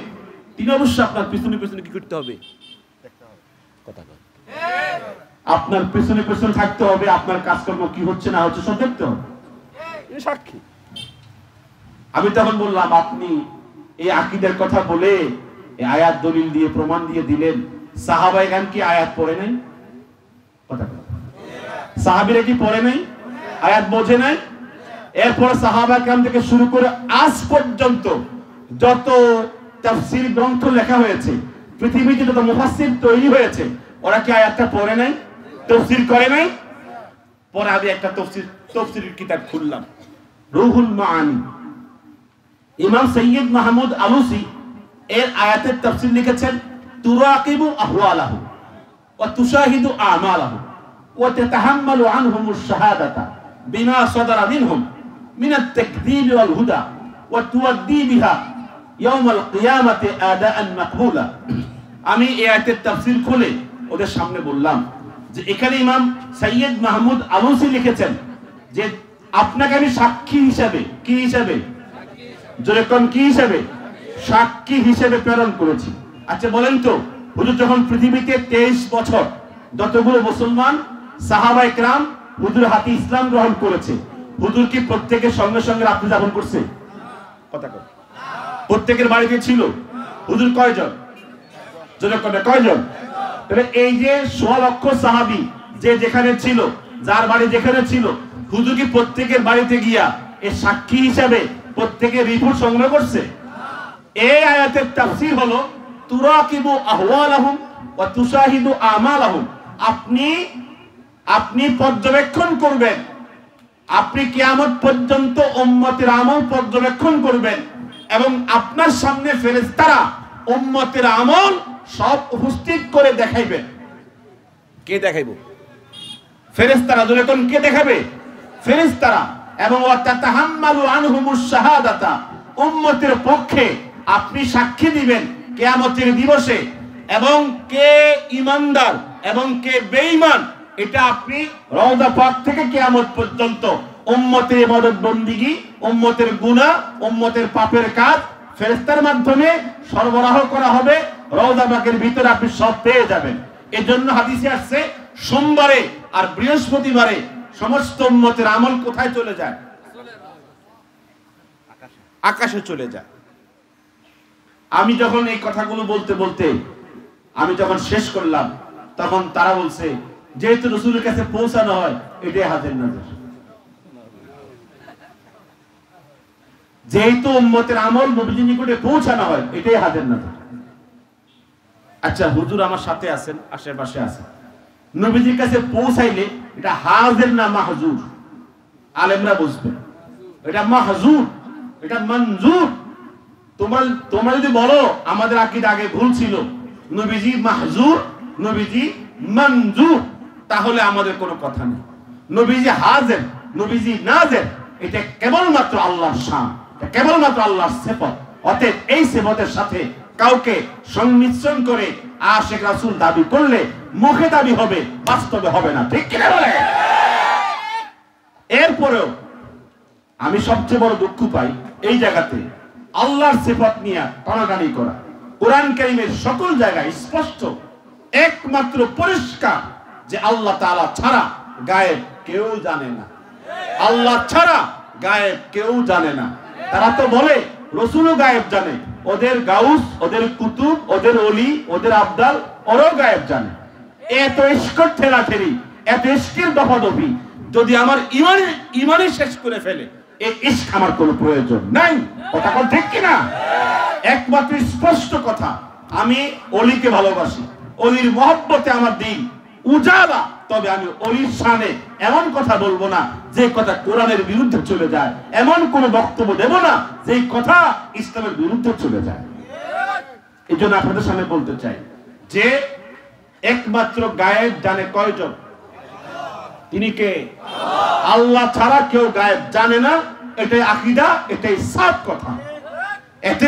S1: তিনি অবশ্যই আপনার পিছনে পিছনে কি করতে হবে?
S2: কথা কর।
S1: আপনার পিছনে পিছনে থাকতে হবে, আপনার কাজকর্ম কি হচ্ছে না হচ্ছে সব দেখতে হবে।
S2: সাক্ষী।
S1: আমি তখন বললাম আপনি এই আকীদার কথা বলে এই আয়াত দলিল দিয়ে প্রমাণ দিয়ে দিলেন, সাহাবায়ে কেরাম কি আয়াত পড়ে নাই? কথা বল। সাহাবীরা কি পড়ে নাই? আয়াত বোঝে নাই? এরপর সাহাবায়ে কেরাম থেকে শুরু করে আজ পর্যন্ত যত তাফসীর গ্রন্থ লেখা হয়েছে, পৃথিবীতে যত মুফাসসির তৈরি হয়েছে, ওরা কি আয়াতটা পড়ে নাই? তাফসীর করে নাই? পরে আমি একটা তাফসীরের কিতাব খুললাম, রুহুল মাআনি, ইমাম সৈয়দ মাহমুদ আলুসি এর আয়াতের তাফসীর লিখেছেন, তুরাকিবু আহওয়ালাহু ওয়া তুশাহিদু আমালাহু ওয়া তাতাহাম্মালু আনহুমুশ শাহাদাতা বিমা সাদারা মিনহুম মিনাত তাকযীব ওয়াল হুদা ওয়া তুওয়াদ্দি বিহা ইয়াউমাল কিয়ামাতি আদাআন মাকবুলা। আমি এই আয়াতের তাফসীর খুলে ওদের সামনে বললাম যে এখানে ইমাম সৈয়দ মাহমুদ আলুসি লিখেছেন যে আপনাকে আমি সাক্ষী হিসাবে, কি হিসাবে? জোরে কোন, কি হিসাবে? সাক্ষী হিসেবে প্রেরণ করেছি। আচ্ছা বলেন তো, হুজুর যখন পৃথিবীতে 23 বছর যতগুলো মুসলমান সাহাবায়ে কেরাম হুজুর হাতে ইসলাম গ্রহণ করেছে, হুজুর কি প্রত্যেকের সঙ্গে সঙ্গে রাত্রি যাপন করছে? কথা কর। প্রত্যেকের বাড়িতে ছিল। হুজুর কয়জন? জোরে কোন, কয়জন? তাহলে এই যে 1.5 লক্ষ সাহাবী যে যেখানে ছিল, যার বাড়ি যেখানে ছিল, হুজুর কি প্রত্যেকের বাড়িতে গিয়া এই সাক্ষী হিসাবে প্রত্যেকের রিপোর্ট সংগ্রহ করছে? এই আয়াতের তাফসীর হলো তুরাকিবু আহওয়ালাহুম ওয়া তুশাহিদু আমালাহুম। আপনি পর্যবেক্ষণ করবেন, আপনি কিয়ামত পর্যন্ত উম্মতের আমল পর্যবেক্ষণ করবেন, এবং আপনার সামনে ফেরেশতারা উম্মতের আমল সব উপস্থিত করে দেখাইবেন।
S2: কে দেখাইবো?
S1: ফেরেশতারা। যখন কে দেখাবে? ফেরেশতারা। এবং ওয়া তাতাহাম্মালু আনহুমুশ শাহাদাতা, উম্মতের পক্ষে আপনি সাক্ষী দিবেন কিয়ামতের দিবসে, এবং কে ঈমানদার এবং কে বেঈমান এটা আপনি রওজা পাক থেকে কিয়ামত পর্যন্ত উম্মতের ইবাদত বন্দিগি, উম্মতের গুনাহ, উম্মতের পাপের কাজ ফেরেশতার মাধ্যমে সরবরাহ করা হবে। রওজা পাকের ভিতরে আপনি সব পেয়ে যাবেন। এজন্য হাদিসে আসছে সোমবারে আর বৃহস্পতিবারে সমস্ত উম্মতের আমল কোথায় চলে যায়? আকাশে চলে যায়। আমি যখন এই কথাগুলো বলতে বলতে আমি যখন শেষ করলাম, তখন তারা বলছে যেহেতু রাসূলের কাছে পৌঁছানো হয় এটাই হাজির নাজির, যেহেতু উম্মতের আমল নবীজির নিকটে পৌঁছানো হয় এটাই হাজির নাজির। আচ্ছা হুজুর আমার সাথে আছেন, আশেপাশে আছেন, নবীজির কাছে পৌঁছাইলে এটা হাজির না মাহজুর? আলেমরা বুঝবেন এটা মাহজুর, এটা মঞ্জুর। তোমরা যদি বলো আমাদের আকীদা আগে ভুল ছিল, নবীজি মাহজুর, নবীজি মঞ্জুর, তাহলে আমাদের কোনো কথা নেই। নবীজি হাজির, নবীজি নাজির, এটা কেবলমাত্র আল্লাহর শান, এটা কেবলমাত্র আল্লাহর সিফত। অতএব এই সিফতের সাথে কাউকে সংমিশ্রণ করে আশিক রাসূল দাবি করলে মুখে দাবি হবে, বাস্তবে হবে না। ঠিক কিনা বলে? এরপরেও আমি সবচেয়ে বড় দুঃখ পাই এই জায়গাতে আল্লাহর সিফত নিয়ে টানাটানি করা। কোরআন কারীমের সকল জায়গায় স্পষ্ট একমাত্র পরিষ্কার যে আল্লাহ তাআলা ছাড়া গায়েব কেউ জানে না, আল্লাহ ছাড়া গায়েব কেউ জানে না। তারা তো বলে রাসূলও গায়েব জানে, ওদের গাউস, ওদের কুতুব, ওদের ওলি, ওদের আবদাল ওরাও গায়েব জানে। এত ইশকর ঠেলাঠেলি, এত ইশকের দফাদফি যদি আমার ইমানে শেষ করে ফেলে, এই ইশক আমার কোনো প্রয়োজন নাই। কথা কোন ঠিক কিনা? একমাত্র স্পষ্ট কথা, আমি অলিকে ভালোবাসি, অলির মহব্বতে আমার দিন উজালা, তবে আমি অলির শানে এমন কথা বলবো না যে কথা কোরআনের বিরুদ্ধে চলে যায়, এমন কোন বক্তব্য দেব না যে কথা ইসলামের বিরুদ্ধে চলে যায়। এই জন্য আপনাদের সামনে বলতে চাই যে একমাত্র গায়েব জানে কয়জন? তিনি কে? আল্লাহ ছাড়া কেউ গায়েব জানে না। এটাই আকীদা, এটাই সাফ কথা। এতে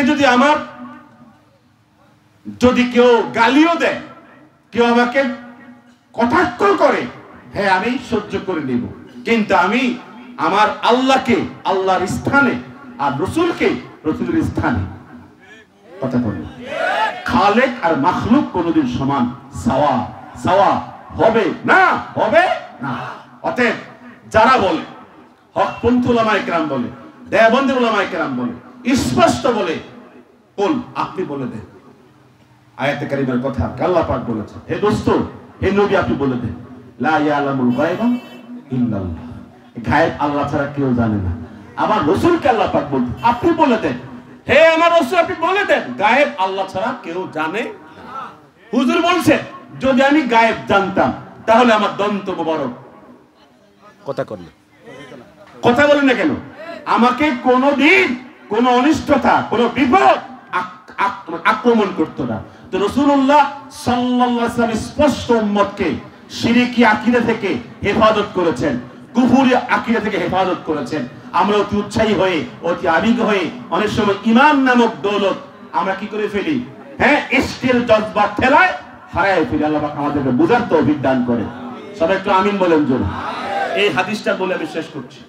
S1: যদি কেউ গালিও দেয়, কেউ আমাকে কটাক্ষ করে, হ্যাঁ আমি সহ্য করে নেব, কিন্তু আমি আমার আল্লাহকে আল্লাহর স্থানে আর রাসূলকে রাসূলের স্থানে। কথা বলি, খালেক আর মাখলুক কোনদিন সমান সাওয়া হবে না, হবে না। অতএব যারা বলে, হকপন্থী উলামায়ে কেরাম বলে, দেওবন্দি উলামায়ে কেরাম বলে, স্পষ্ট বলে, বল আপনি বলে দেন আয়াতে কারিমার কথা। আল্লাহ পাক বলেছেন, হে দোস্ত, হে নবী আপনি বলে দেন, লা ইয়ালামুল গায়বা ইল্লাল্লাহ, গায়েব আল্লাহ ছাড়া কেউ জানে না। আবার রাসূলকে আল্লাহ পাক বলতেন, আপনি বলে দেন, হে আমার রাসূল আপনি বলে দেন, গায়েব আল্লাহ ছাড়া কেউ জানে না। হুজুর বলছেন, যদি আমি গায়েব জানতাম তাহলে আমার দন্ত মোবারক।
S2: কথা করলে
S1: কথা বলেন না কেন? আমাকে কোনদিন কোন অনিষ্টতা, কোন বিপদ আক্রমণ করতো না। তো রাসূলুল্লাহ সাল্লাল্লাহু আলাইহি ওয়াসাল্লাম স্পষ্ট উম্মতকে শিরকি আকীদা থেকে হেফাজত করেছেন, কুফরি আকীদা থেকে হেফাজত করেছেন। আমরা অতি উৎসাহী হয়ে, অতি আবেগ হয়ে অনেক সময় ঈমান নামক দৌলত আমরা কি করে ফেলি? হ্যাঁ, ইশকের জজবা ঠেলায় হারায় ফেলি। আল্লাহ পাক আমাদেরকে বুঝার তৌফিক দান করে। সবাই একটু আমিন বলেন জোরে। এই হাদিসটা বলে আমি শেষ করছি।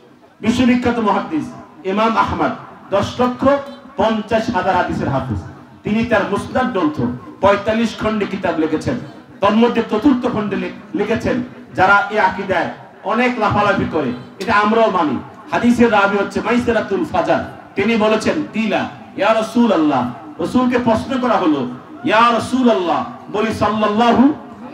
S1: বিশ্ববিখ্যাত মুহাদ্দিস ইমাম আহমদ 10,50,000 হাদিসের হাফেজ। তিনি তার মুসনাদ গ্রন্থ 45 খণ্ডে কিতাব লিখেছেন। তার মধ্যে চতুর্থ খণ্ডে লিখেছেন, যারা এই আকীদায় অনেক লাফালাফি করে, এটা আমরাও মানি। হাদিসের রাবি হচ্ছে মাইসারাতুল ফাজার। তিনি বলেছেন, কিলা ইয়া রাসূলুল্লাহ, রাসূলকে প্রশ্ন করা হলো, ইয়া রাসূলুল্লাহ, বলি সাল্লাল্লাহু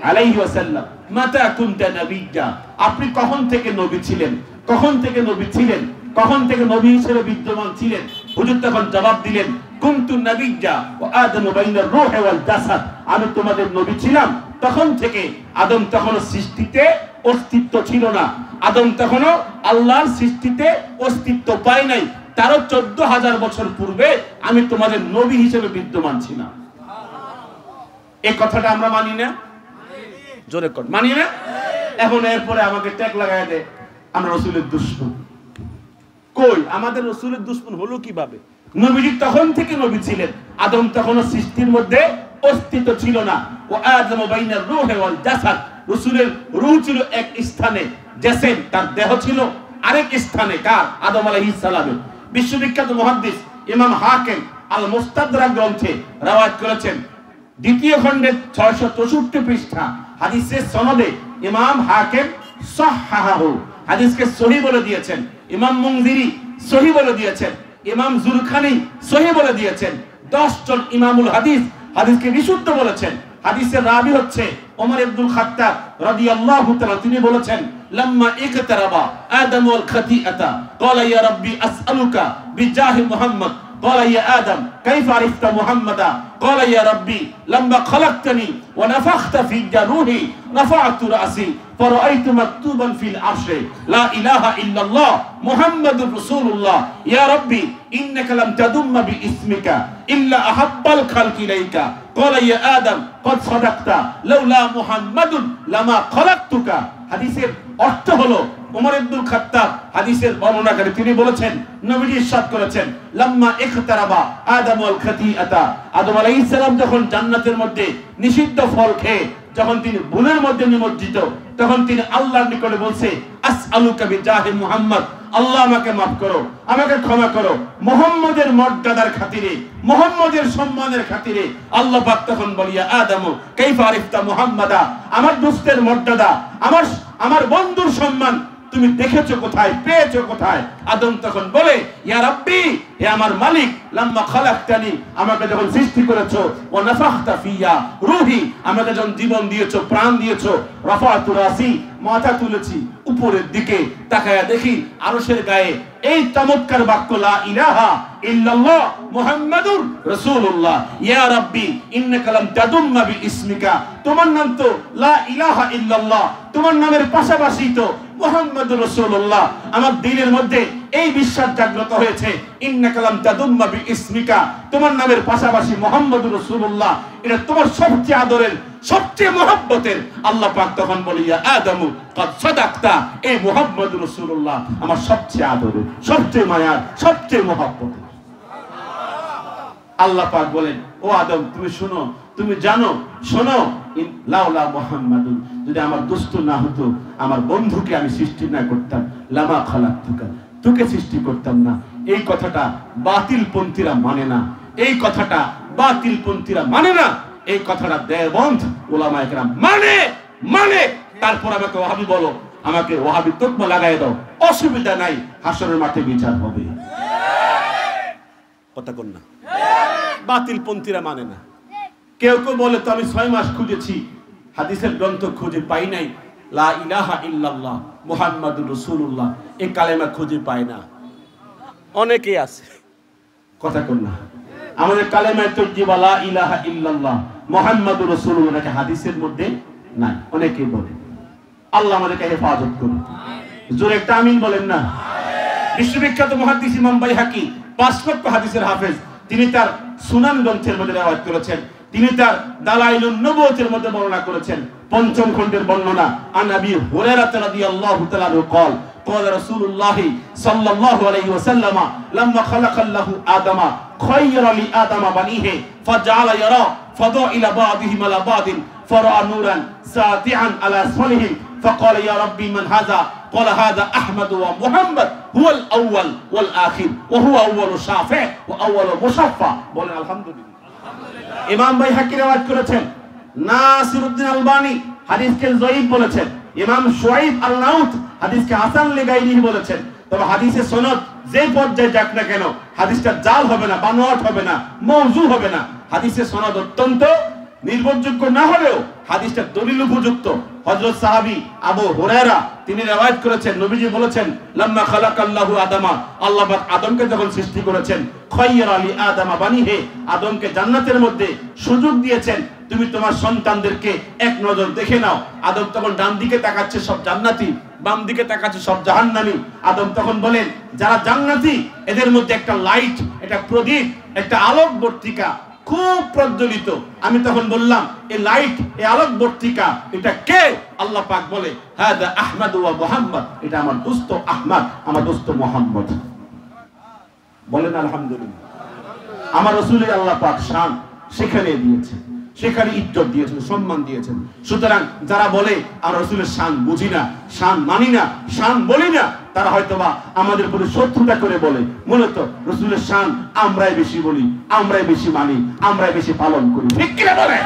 S1: আলাইহি ওয়াসাল্লাম, মাতা কুনতা নবিয়্যা, আপনি কখন থেকে নবী ছিলেন? কখন থেকে নবী ছিলেন? কখন থেকে নবী হিসেবে বিদ্যমান ছিলেন? হুজুর তখন জবাব দিলেন, কুনতু নবিয়্যা ওয়া আদমু বাইনার রূহি ওয়াল জাসাদ, আমি তোমাদের নবী ছিলাম তখন থেকে। আদম তখনও সৃষ্টিতে অস্তিত্ব ছিল না, আদম তখনও আল্লাহর সৃষ্টিতে অস্তিত্ব পায় নাই। তারও 14,000 বছর পূর্বে আমি তোমাদের নবী হিসেবে বিদ্যমান ছিলাম। এই কথাটা আমরা মানি না?
S2: জোরে কর।
S1: মানি না? এখন এরপরে আমাকে ট্যাগ লাগায় দেয় আমরা রাসূলের দুশমন। কই, আমাদের রাসূলের দুশমন হলো কিভাবে? নবীজি তখন থেকে নবী ছিলেন, আদম তখনও সৃষ্টির মধ্যে অস্তিত্ব ছিল না। ও আদম বাইনার রূহ ওয়াল জাসাদ, রাসূলের রূহ ছিল এক স্থানে, জাসাদ তার দেহ ছিল আরেক স্থানে। কার? আদম আলাইহিস সালামের। বিশ্ববিখ্যাত মুহাদ্দিস ইমাম হাকিম আল মুস্তাদরাক গ্রন্থে রওয়ায়াত করেছেন, দ্বিতীয় খণ্ডের 664 পৃষ্ঠা হাদিসের সনদে ইমাম হাকিম সাহহাহু, হাদিসকে সহিহ বলে দিয়েছেন। ইমাম মুনজিরি সহিহ বলে দিয়েছেন। ইমাম জুরখানি সহিহ বলে দিয়েছেন। 10 জন ইমামুল হাদিস হাদিসকে বিশুদ্ধ বলেছেন। হাদিসের রাবি হচ্ছে ওমর ইবনুল খাত্তাব রাদিয়াল্লাহু তাআলা। তিনি বলেছেন, লাম্মা ইকতারাবা আদম ওয়াল খাতিআতা ক্বালা ইয়া রাব্বি আসআলুকা বিজাহি মুহাম্মদ قال يا آدم كيف عرفت محمدا قال يا ربي لما خلقتني ونفخت في روحي رفعت رأسي فرأيت مكتوبا في العرش لا إله إلا الله محمد رسول الله يا ربي إنك لم تدم باسمك إلا أحب الخلق إليك قال يا آدم قد صدقت لولا محمد لما خلقتك। হাদিসের অর্থ হলো ওমর ইবনুল খাত্তাব হাদিসের বর্ণনাকারী, তিনি বলেছেন নবীজি ইরশাদ করেছেন, লাম্মা ইখতারাবা আদম ওয়াল খাতিআতা, আদম আলাইহিস সালাম যখন জান্নাতের মধ্যে নিষিদ্ধ ফল খেয়ে যখন তিনি ভুলের মধ্যে নিমজ্জিত, তখন তিনি আল্লাহর নিকটে বলছে, আসআলুকা বিজাহি মুহাম্মদ, আল্লাহ আমাকে মাফ করো, আমাকে ক্ষমা করো, মুহাম্মদের মর্যাদার খাতিরে, মুহাম্মদের সম্মানের খাতিরে। আল্লাহ পাক তখন বলিয়া আদম কাইফা আরিফতা মুহাম্মাদা, আমার দোস্তের মর্যাদা, আমার বন্ধুর সম্মান তুমি দেখেছো কোথায়, পেয়েছো কোথায়? আদম তখন বলে, ইয়া রাব্বি, হে আমার মালিক, লাম্মা খালাকতানি, আমাকে যখন সৃষ্টি করেছো, ওয়া নাফাখতা ফিয়া রূহি, আমাকে যখন জীবন দিয়েছো, প্রাণ দিয়েছো, রাফাতু রাসি, মাথা তুলেছি উপরের দিকে, তাকায়া দেখি আরশের গায়ে এই চমৎকার বাক্য, লা ইলাহা ইল্লাল্লাহ মুহাম্মাদুর রাসূলুল্লাহ। ইয়া রাব্বি ইন্নাকা লাম তাদুম্মা বিইসমিকা, তোমার নাম তো লা ইলাহা ইল্লাল্লাহ, তোমার নামের পাশাপাশি তো মুহাম্মাদুর রাসূলুল্লাহ। আমার দিলের মধ্যে এই বিশ্বাস জাগ্রত হয়েছে, ইন্নাকা লাম তাদুম্মা বিইসমিকা, তোমার নামের পাশাপাশি মুহাম্মাদুর রাসূলুল্লাহ, এটা তোমার সবচেয়ে আদরের, সবচেয়ে মহব্বতের। আল্লাহ পাক তখন বলে, ইয়া আদম ক্বাদ সাদাকতা, এই মুহাম্মাদুর রাসূলুল্লাহ আমার সবচেয়ে আদরের, সবচেয়ে মায়ার, সবচেয়ে মহব্বতের। আল্লাহ পাক বলেন, ও আদম তুমি শোনো, তুমি জানো, শোনো, লাউলা মুহাম্মাদুন, যদি আমার দোস্ত না হতো, আমার বন্ধুকে আমি সৃষ্টি না করতাম, লামা খালাকতুকা, তোকে সৃষ্টি করতাম না। এই কথাটা বাতিলপন্থীরা মানে না, এই কথাটা বাতিলপন্থীরা মানে না, এই কথাটা দেওবন্দ উলামায়ে কেরাম মানে। তারপর আমাকে ওয়াহাবি বলো, আমাকে ওয়াহাবি তকমা লাগাই দাও, অসুবিধা নাই, হাসরের মাঠে বিচার হবে।
S2: কথা কন না, বাতিলপন্থীরা মানে না।
S1: কেউ কেউ বলে, তো আমি 6 মাস খুঁজেছি, হাদিসের গ্রন্থ খুঁজে পাই নাই, লা ইলাহা ইল্লাল্লাহ মুহাম্মাদুর রাসূলুল্লাহ এই কালেমা খুঁজে পায় না।
S2: অনেকেই আছে,
S1: কথা কন না, আমাদের কালেমায় তরজিবা লা ইলাহা ইল্লাল্লাহ মুহাম্মাদুর রাসূলুল্লাহ নাকি হাদিসের মধ্যে নাই, অনেকেই বলে। আল্লাহ আমাদেরকে হেফাজত করুন, জোরে একটা আমিন বলেন না। বিশ্ববিখ্যাত মুহাদ্দিস ইমাম বাইহাকি 5 লক্ষ হাদিসের হাফেজ, তিনি তার সুনান গ্রন্থের মধ্যে রওয়ায়াত করেছেন, তিনি তার দালাইলুন নবুওয়াতের মধ্যে বর্ণনা করেছেন, 5ম খণ্ডের বর্ণনা, আন আবি হুরায়রা রাদিয়াল্লাহু তাআলা قال قال رسول الله صلى الله عليه وسلم لما خلق الله آدم خير لآدم بنيه فجعل يرى فضائل بعضهم على بعض فرأى نورا ساطعا على أسفله فقال يا ربي من هذا قال هذا أحمد ومحمد هو الأول والآخر وهو أول شافع وأول مشفع বলেন আলহামদুলিল্লাহ। ইমাম বাইহাকি রওয়ায়াত করেছেন, নাসিরউদ্দিন আলবানী হাদিসকে যঈফ বলেছেন, ইমাম শুআইব আল-নাউত হাদিসকে হাসান লিগাইরিহি বলেছেন। তবে হাদিসের সনদ যে পর্যায়ে যাক না কেন, হাদিসটা জাল হবে না, বানোয়াট হবে না, মওযু হবে না। হাদিসের সনদ অত্যন্ত নির্ভরযোগ্য না হলেও হাদিসটা দলিল উপযুক্ত। হযরত সাহাবী আবু হুরায়রা তিনি রওয়ায়াত করেছেন, নবীজি বলেছেন, লাম্মা খালাকাল্লাহু আদামা, আল্লাহ পাক আদমকে যখন সৃষ্টি করেছেন, খায়রা লি আদামা বানিহি, আদমকে জান্নাতের মধ্যে সুযোগ দিয়েছেন, তুমি তোমার সন্তানদেরকে এক নজর দেখে নাও। আদম তখন ডান দিকে তাকাচ্ছে সব জান্নাতি, বাম দিকে তাকাচ্ছে সব জাহান্নামী। আদম তখন বলেন, যারা জান্নাতি এদের মধ্যে একটা লাইট, একটা প্রদীপ, একটা আলোকবর্তিকা খুব প্রজ্বলিত। আমি তখন বললাম, এই লাইট, এই আলোকবর্তিকা এটা কে? আল্লাহ পাক বলে, হাদা আহমদ ওয়া মুহাম্মদ, এটা আমার দোস্ত আহমদ, আমার দোস্ত মুহাম্মদ। বলেন আলহামদুলিল্লাহ। আমার রাসূলের আল্লাহ পাক শান সেখানে দিয়েছে, সেখানে ইজ্জত দিয়েছেন, সম্মান দিয়েছেন। সুতরাং যারা বলে আমরা রাসূলের শান বুঝি না, শান মানি না, শান বলি না, তারা হয়তোবা আমাদের প্রতি শত্রুতা করে বলে। মূলত রাসূলের শান আমরাই বেশি বলি, আমরাই বেশি মানি, আমরাই বেশি পালন করি। ঠিক কি না বলে?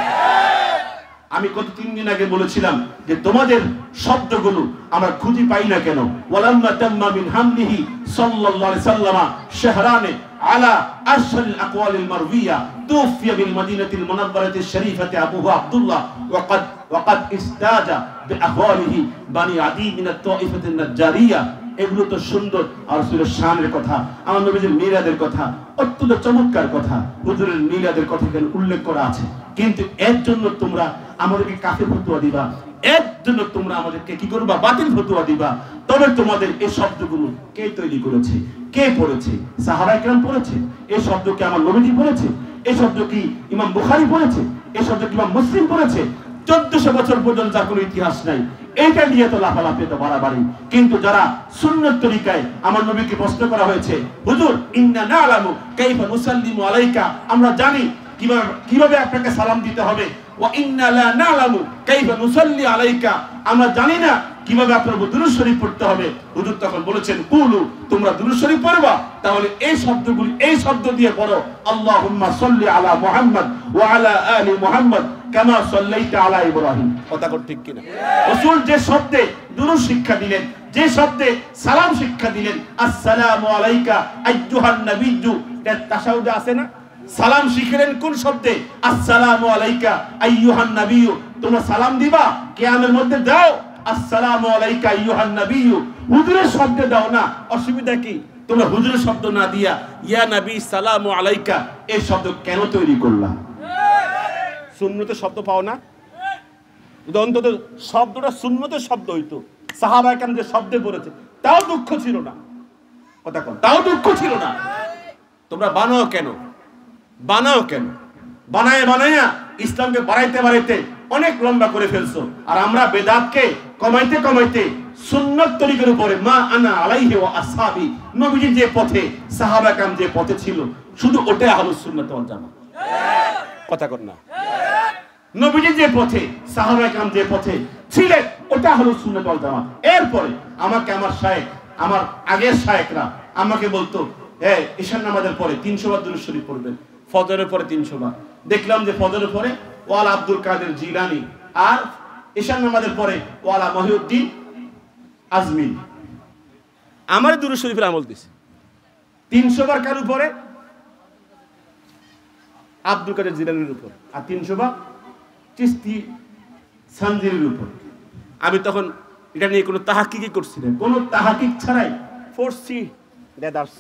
S1: আমি গত 3 দিন আগে বলেছিলাম যে তোমাদের শব্দগুলো আমরা খুঁজে পাই না কেন। ওয়ালাম্মা তাম্মা মিন হামদিহি সাল্লাল্লাহু আলাইহি সাল্লাম শাহরানে আলা আশহারিল আকওয়ালিল মারওয়িয়া তুফিয়া বিল মাদিনাতিল মুনাওয়ারাতি শরীফাতি আবুহু আব্দুল্লাহ ওয়াকাদ ইস্তাজা বিআহওয়ালিহি বানি আদি মিন আত-তাইফাতিন নাজ্জারিয়া। এগুলো তো সুন্দর আর রাসূলের শানের কথা, আমার নবীর মিলাদের কথা, অত্যন্ত চমৎকার কথা, হুজুরের মিলাদের কথা এখানে উল্লেখ করা আছে। কিন্তু এর জন্য তোমরা আমাদেরকে কাফের ফতোয়া দিবা, এর জন্য তোমরা আমাদেরকে কি করবা? বাতিল ফতোয়া দিবা। তবে তোমাদের এই শব্দগুলো কে তৈরি করেছে, কে পড়েছে? সাহাবায়ে কেরাম পড়েছে। এই শব্দ কি আমার নবীজি পড়েছে? এই শব্দ কি ইমাম বুখারী পড়েছে? এই শব্দ কি ইমাম মুসলিম পড়েছে? 1400 বছর পর্যন্ত যার কোনো ইতিহাস নাই, এইটা নিয়ে তো লাফালাফি তো বাড়াবাড়ি। কিন্তু যারা সুন্নাত তরিকায় আমার নবীকে প্রশ্ন করা হয়েছে, হুজুর ইন্না না'লামু কাইফা নুসাল্লিমু আলাইকা, আমরা জানি কিভাবে আপনাকে সালাম দিতে হবে। ওয়া ইন্না লা না'লামু কাইফা নুসাল্লি আলাইকা, আমরা জানি না কিভাবে আপনার উপর দুরূদ শরীফ পড়তে হবে। হুজুর তখন বলেছেন কুলু, তোমরা দুরূদ শরীফ পড়বা, তাহলে এই শব্দগুলি, এই শব্দ দিয়ে পড়ো, আল্লাহুম্মা সাল্লি আলা মুহাম্মদ ওয়া আলা আলি মুহাম্মদ কামা সাল্লাইতা আলা ইব্রাহিম। কথা ঠিক কিনা? রাসূল যে শব্দে দুরূদ শিক্ষা দিলেন, যে শব্দে সালাম শিক্ষা দিলেন, আসসালামু আলাইকা আইয়ুহান নাবিয়্যু, এর তাশাহুদে আছে না? সালাম শিখলেন কোন শব্দে? আসসালামু আলাইকা আইয়ুহান নাবিয়্যু। তোমরা সালাম দিবা, কিয়ামের মধ্যে দাও আসসালামু আলাইকা আইয়ুহান নাবিয়্যু। হুজুরের শব্দে দাও না, অসুবিধা কি? তোমরা হুজুরের শব্দ না দিয়া ইয়া নবী সালামু আলাইকা এই শব্দ কেন তৈরি করলা? সুন্নতের শব্দ পাও না? যদি অন্তত শব্দটা সুন্নতের শব্দ হইতো, সাহাবায়ে কেরাম যে শব্দে পড়েছে তাও দুঃখ ছিল না। কথা কোন? তাও দুঃখ ছিল না। তোমরা বানাও কেন? বানাও কেন? বানায়া ইসলামকে বাড়াইতে অনেক লম্বা করে ফেলছো। আর আমরা বেদাতকে কমাইতে সুন্নাত তরিকার উপরে মা আনা আলাইহি ওয়া আসহাবি, নবীজি যে পথে, সাহাবায়ে কেরাম যে পথে ছিল, শুধু ওটাই আহলুস সুন্নাত ওয়াল জামাত। কথা কর না? নবীজি যে পথে, সাহাবায়ে কেরাম যে পথে ছিলেন, ওটা আহলুস সুন্নাত ওয়াল জামাত। এরপরে আমাকে আমার শায়েখ, আমার আগের শায়েখরা আমাকে বলতো, ঈশান নামাজের পরে 300 বার দুরূদ শরীফ পড়বেন, ফজরের পরে 300 বার। দেখলাম যে ফজরের পরে ওয়ালা আব্দুল কাদের জিলানী, আর ঈশান নামাজের পরে ওয়ালা মহিউদ্দিন আজমি। আমার দুরূদ শরীফের আমল দিছে 300 বার কার উপরে? আব্দুল কাদের জিলানীর উপর, আর 300 বার চিশতি সানজিরির উপর। আমি তখন এটা নিয়ে কোনো তাহাকিক করছি না, কোনো তাহাকিক ছাড়াই পড়ছি দেদারস।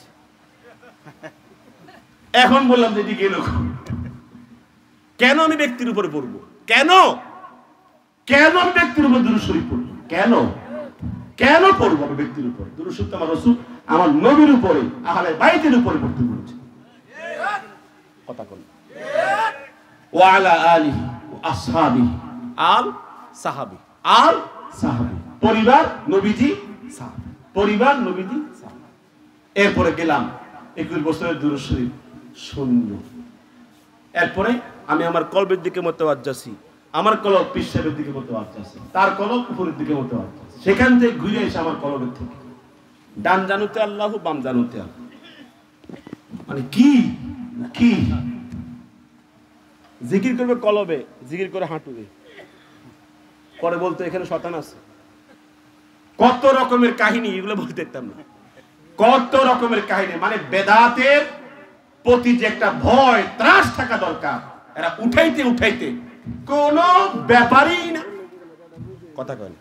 S1: এখন বললাম যে এটি গেল কেন? আমি ব্যক্তির উপরে পড়বো কেন? কেন আমি ব্যক্তির উপর দুরূদ শরীফ পড়বো? কেন পড়বো আমি ব্যক্তির উপর দুরূদ শরীফ? আমার রাসূল আমার নবীর উপরে, আহলে বাইতের উপরে পড়তে বলেছে। কথা কোন? ওয়া আলা আলিহি ওয়া আসহাবিহি, আল সাহাবী, আল সাহাবী, পরিবার নবীজি সাহাবী, পরিবার নবীজি সাহাবী। এরপরে গেলাম 21 বছরের দুরূদ শরীফ শূন্য। এরপরে আমি আমার কলবের দিকে মুতাওয়াজ্জাসি, আমার কলব পীর সাহেবের দিকে মুতাওয়াজ্জাসি, তার কলব উপরের দিকে মুতাওয়াজ্জাসি। সেখান থেকে ঘুরে এসে আমার কলবের থেকে ডান জানুতে আল্লাহ, বাম জানুতে আল্লাহ। মানে কি কি জিকির করবে কলবে, জিকির করে হাঁটুবে, পরে বলতো এখানে শয়তান আছে। কত রকমের কাহিনী, এগুলো বলতে পারতাম না। কত রকমের কাহিনী, মানে বেদাতের প্রতি যে একটা ভয় ত্রাস থাকা দরকার, এরা উঠাইতে কোন ব্যাপারই না। কথা কয়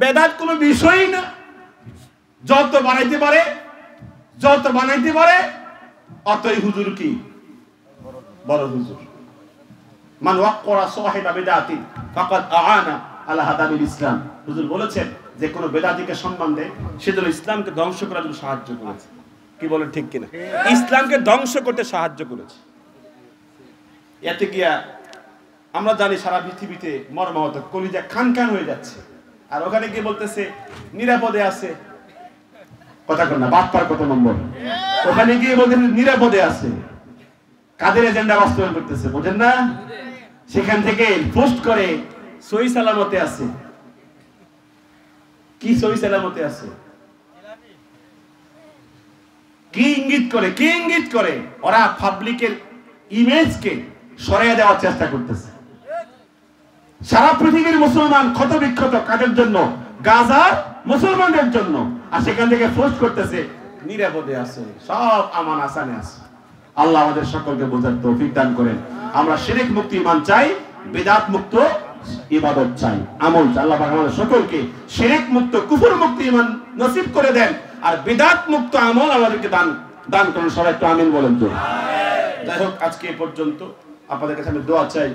S1: বেদাত কোনো বিষয়ই না। যত বানাইতে পারে অতই হুজুর কি বড় হুজুর। মান ওয়াক্কারা সাহিবা বিদাতি ফাকাদ আ'আনা আলা হাদামিল ইসলাম। হুজুর বলেছেন যে কোন বেদাতীকে সম্মান দেয়, সে যেন ইসলামকে ধ্বংস করার জন্য সাহায্য করেছে। কি বলেন ঠিক কিনা? ইসলামকে ধ্বংস করতে সাহায্য করেছে। এতে গিয়া আমরা জানি সারা পৃথিবীতে মর্মাহত কলিজা খান হয়ে যাচ্ছে, আর ওখানে গিয়ে বলতেছে নিরাপদে আছে। কথা কর না, বাটপার কত নম্বর। ওখানে গিয়ে বলতেছে নিরাপদে আছে, কাদের এজেন্ডা বাস্তবায়ন করতেছে বোঝেন না? সেখান থেকে পোস্ট করে সহি সালামতে আছে। কি সহি সালামতে আছে? কি ইঙ্গিত করে ওরা পাবলিকের ইমেজকে সরিয়ে দেওয়ার চেষ্টা করতেছে। সারা পৃথিবীর মুসলমান ক্ষত বিক্ষত কাদের জন্য? গাজার মুসলমানদের জন্য। আর সেখান থেকে পোস্ট করতেছে নিরাপদে আছে, সব আমান আসানে আছে। আল্লাহ আমাদের সকলকে বোঝার তৌফিক দান করেন। আমরা শিরক মুক্ত ঈমান চাই, বিদআত মুক্ত ইবাদত চাই, আমল চাই। আল্লাহ পাক আমাদের সকলকে শিরক মুক্ত কুফর মুক্ত ঈমান নসিব করে দেন, আর বিদআত মুক্ত আমল আমাদেরকে দান করেন। সবাই একটু আমিন বলেন তো। যাই হোক, আজকে এই পর্যন্ত। আপনাদের কাছে আমি দোয়া চাই।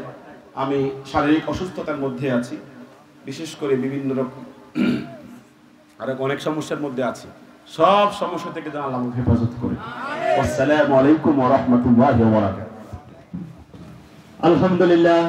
S1: আমি শারীরিক অসুস্থতার মধ্যে আছি, বিশেষ করে বিভিন্ন রকম আর অনেক সমস্যার মধ্যে আছি। সব সমস্যা থেকে যেন আল্লাহ আমাকে হেফাজত করে। আসসালামু আলাইকুম ওয়া রাহমাতুল্লাহি ওয়া বারাকাতুহু।
S3: আলহামদুলিল্লাহ।